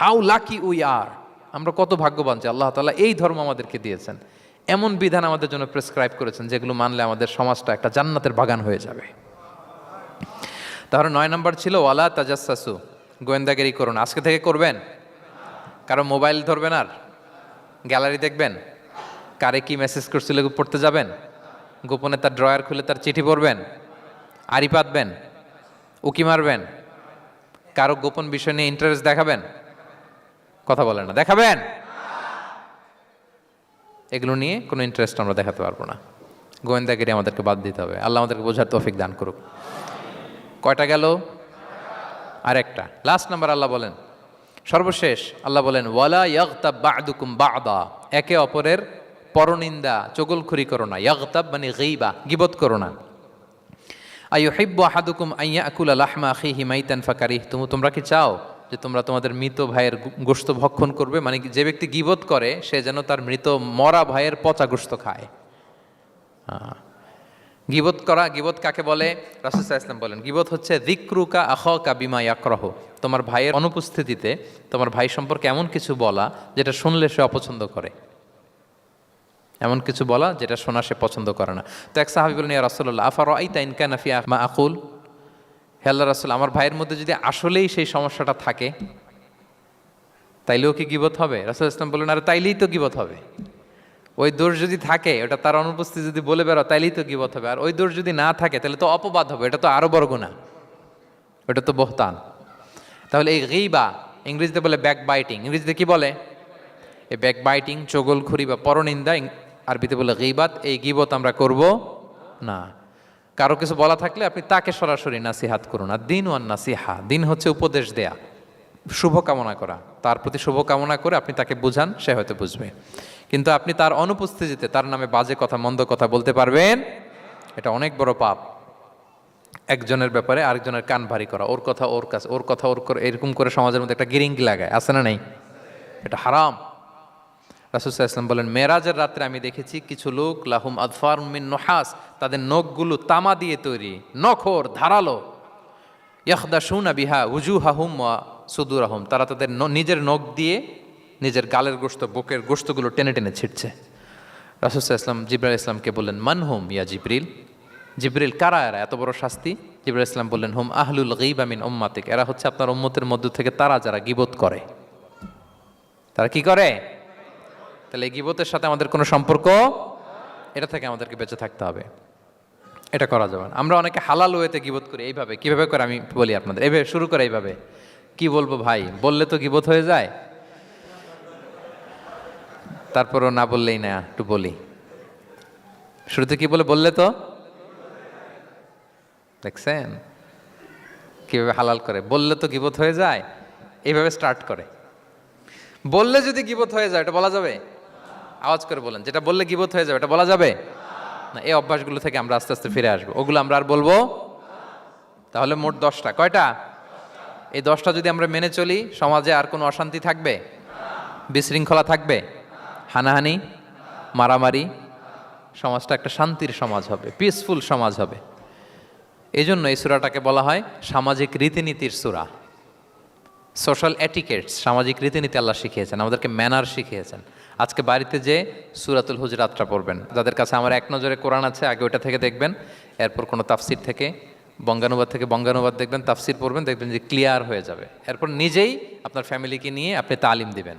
A: হাউ লাকি উই আর! আমরা কত ভাগ্যবান যে আল্লাহ তাআলা এই ধর্ম আমাদেরকে দিয়েছেন। এমন বিধান আমাদের জন্য প্রেসক্রাইব করেছেন যেগুলো মানলে আমাদের সমাজটা একটা জান্নাতের বাগান হয়ে যাবে। তাহলে 9 নম্বর ছিল ওয়ালা তাজাসসু, গোয়েন্দাগিরি করুন। আজকে থেকে করবেন? কারো মোবাইল ধরবেন, আর গ্যালারি দেখবেন, কারে কি মেসেজ করছিল পড়তে যাবেন, গোপনে তার ড্রয়ার খুলে তার চিঠি পড়বেন, আড়ি পাতবেন, উকি মারবেন, কারো গোপন বিষয় নিয়ে ইন্টারেস্ট দেখাবেন? কথা বলেন না, দেখাবেন? এগুলো নিয়ে কোনো ইন্টারেস্ট আমরা দেখাতে পারবো না। গোয়েন্দাগিরি আমাদেরকে বাদ দিতে হবে। আল্লাহ আমাদেরকে বোঝার তৌফিক দান করুক। কয়টা গেল? আর একটা, লাস্ট নাম্বার। আল্লাহ বলেন, সর্বশেষ আল্লাহ বলেন, ওয়ালা ইয়াগতাব বা'দুকুম বা'দা, একে অপরের পরনিন্দা চগলখুরি করো না। ইয়াগতাব মানে গীবা, গীবত করো না। আইয়ুহিব্বু আহাদুকুম আইয়াকুলা লাহমা আখিহি মাইতান ফাকারিহতুম, তোমরা কি চাও যে তোমরা তোমাদের মৃত ভাইয়ের গোশত ভক্ষণ করবে? মানে যে ব্যক্তি গীবত করে সে যেন তার মৃত মরা ভাইয়ের পচা গোশত খায়। গীবত করা, গীবত কাকে বলে? রাসূল সাল্লাল্লাহু আলাইহি ওয়াসাল্লাম বলেন, গীবত হচ্ছে যিকরুকা আখাকা বিমা ইয়াকরাহু, তোমার ভাইয়ের অনুপস্থিতিতে তোমার ভাই সম্পর্কে এমন কিছু বলা যেটা শুনলে সে অপছন্দ করে, এমন কিছু বলা যেটা শোনা সে পছন্দ করে না। তো এক সাহাবী বলেন, ইয়া রাসূলুল্লাহ আফারাআইতা ইন কানা ফি মা আকুল, হে আল্লাহর রাসূল, আমার ভাইয়ের মধ্যে যদি আসলেই সেই সমস্যাটা থাকে তাইলেও কি গীবত হবে? রাসূল সাল্লাল্লাহু আলাইহি ওয়াসাল্লাম বললেন, আরে তাইলেই তো গীবত হবে। ওই দোষ যদি থাকে, ওটা তার অনুপস্থিতি যদি বলে বেরো, তাইলেই তো গীবত হবে। আর ওই দোষ যদি না থাকে তাহলে তো অপবাদ হবে, এটা তো আরো বড় গুনাহ, ওটা তো বহতান। তাহলে এই গীবা ইংরেজিতে বলে ব্যাক বাইটিং। ইংরেজিতে কি বলে? এই ব্যাক বাইটিং, চগলখুরি বা পরনিন্দা, আরবিতে বলে গীবাত। এই গীবত আমরা করব না। কারো কিছু বলা থাকলে আপনি তাকে সরাসরি নাসিহাত করুন। আর দিন ওয়ান নাসিহা, দিন হচ্ছে উপদেশ দেয়া, শুভ কামনা করা, তার প্রতি শুভ কামনা করে আপনি তাকে বুঝান, সে হয়তো বুঝবে। কিন্তু আপনি তার অনুপস্থিতিতে তার নামে বাজে কথা, মন্দ কথা বলতে পারবেন? এটা অনেক বড় পাপ। একজনের ব্যাপারে আরেকজনের কান ভারী করা, ওর কথা ওর কাছে, ওর কথা ওর করে, এরকম করে সমাজের মধ্যে একটা গিরিঙ্গি লাগায়, আছে না নেই? এটা হারাম। রাসূল সাল্লাল্লাহু আলাইহি ওয়াসাল্লাম বলেন, মেরাজের রাত্রে আমি দেখেছি কিছু লোক লাহুম আযফার মিন নুহাস, তাদের নখগুলো তামা দিয়ে তৈরি, নখর ধারালো, ইয়াখদাশুনা বিহা উজুহাহুম ওয়া সুদুরাহুম, তারা তাদের নিজের নখ দিয়ে নিজের গালের গোশত, বুকের গোশতগুলো টেনে টেনে ছিটছে। রাসূল সাল্লাল্লাহু আলাইহি ওয়াসাল্লাম জিবরাইল ইসলামকে বললেন, মানহুম ইয়া জিবরিল, জিবরিল কারা এরা, এত বড় শাস্তি? জিবরাইল ইসলাম বললেন, হুম আহলুল গীবা মিন উম্মাতিক, এরা হচ্ছে আপনার উম্মতের মধ্য থেকে তারা যারা গীবত করে। তারা কি করে? তাহলে এই গীবতের সাথে আমাদের কোনো সম্পর্ক, এটা থেকে আমাদেরকে বেঁচে থাকতে হবে, এটা করা যাবে না। আমরা অনেকে হালাল ওয়েতে গীবত করি। এইভাবে কিভাবে করে আমি বলি আপনাদের, এইভাবে শুরু করে, এইভাবে কি বলবো ভাই, বললে তো গীবত হয়ে যায়, তারপরও না বললেই না, একটু বলি। শুরুতে কি বললে তো, দেখছেন কিভাবে হালাল করে, বললে তো গীবত হয়ে যায়, এইভাবে স্টার্ট করে। বললে যদি গীবত হয়ে যায় এটা বলা যাবে? আওয়াজ করে বলেন, যেটা বললে গীবত হয়ে যাবে এটা বলা যাবে না। এই অভ্যাসগুলো থেকে আমরা আস্তে আস্তে ফিরে আসবো, ওগুলো আমরা আর বলবো। তাহলে মোট 10টা, কয়টা? এই 10টা যদি আমরা মেনে চলি, সমাজে আর কোনো অশান্তি থাকবে? বিশৃঙ্খলা থাকবে? হানাহানি, মারামারি? সমাজটা একটা শান্তির সমাজ হবে, পিসফুল সমাজ হবে। এই জন্য এই সূরাটাকে বলা হয় সামাজিক রীতিনীতির সূরা। সোশ্যাল এটিকেটস, সামাজিক রীতিনীতি আল্লাহ শিখিয়েছেন আমাদেরকে, ম্যানার শিখিয়েছেন। আজকে বাড়িতে যে সূরাতুল হুজরাতটা পড়বেন, যাদের কাছে আমার এক নজরে কোরআন আছে আগে ওটা থেকে দেখবেন, এরপর কোনো তাফসির থেকে বঙ্গানুবাদ থেকে দেখবেন, তাফসির পড়বেন, দেখবেন যে ক্লিয়ার হয়ে যাবে। এরপর নিজেই আপনার ফ্যামিলিকে নিয়ে আপনি তালিম দিবেন।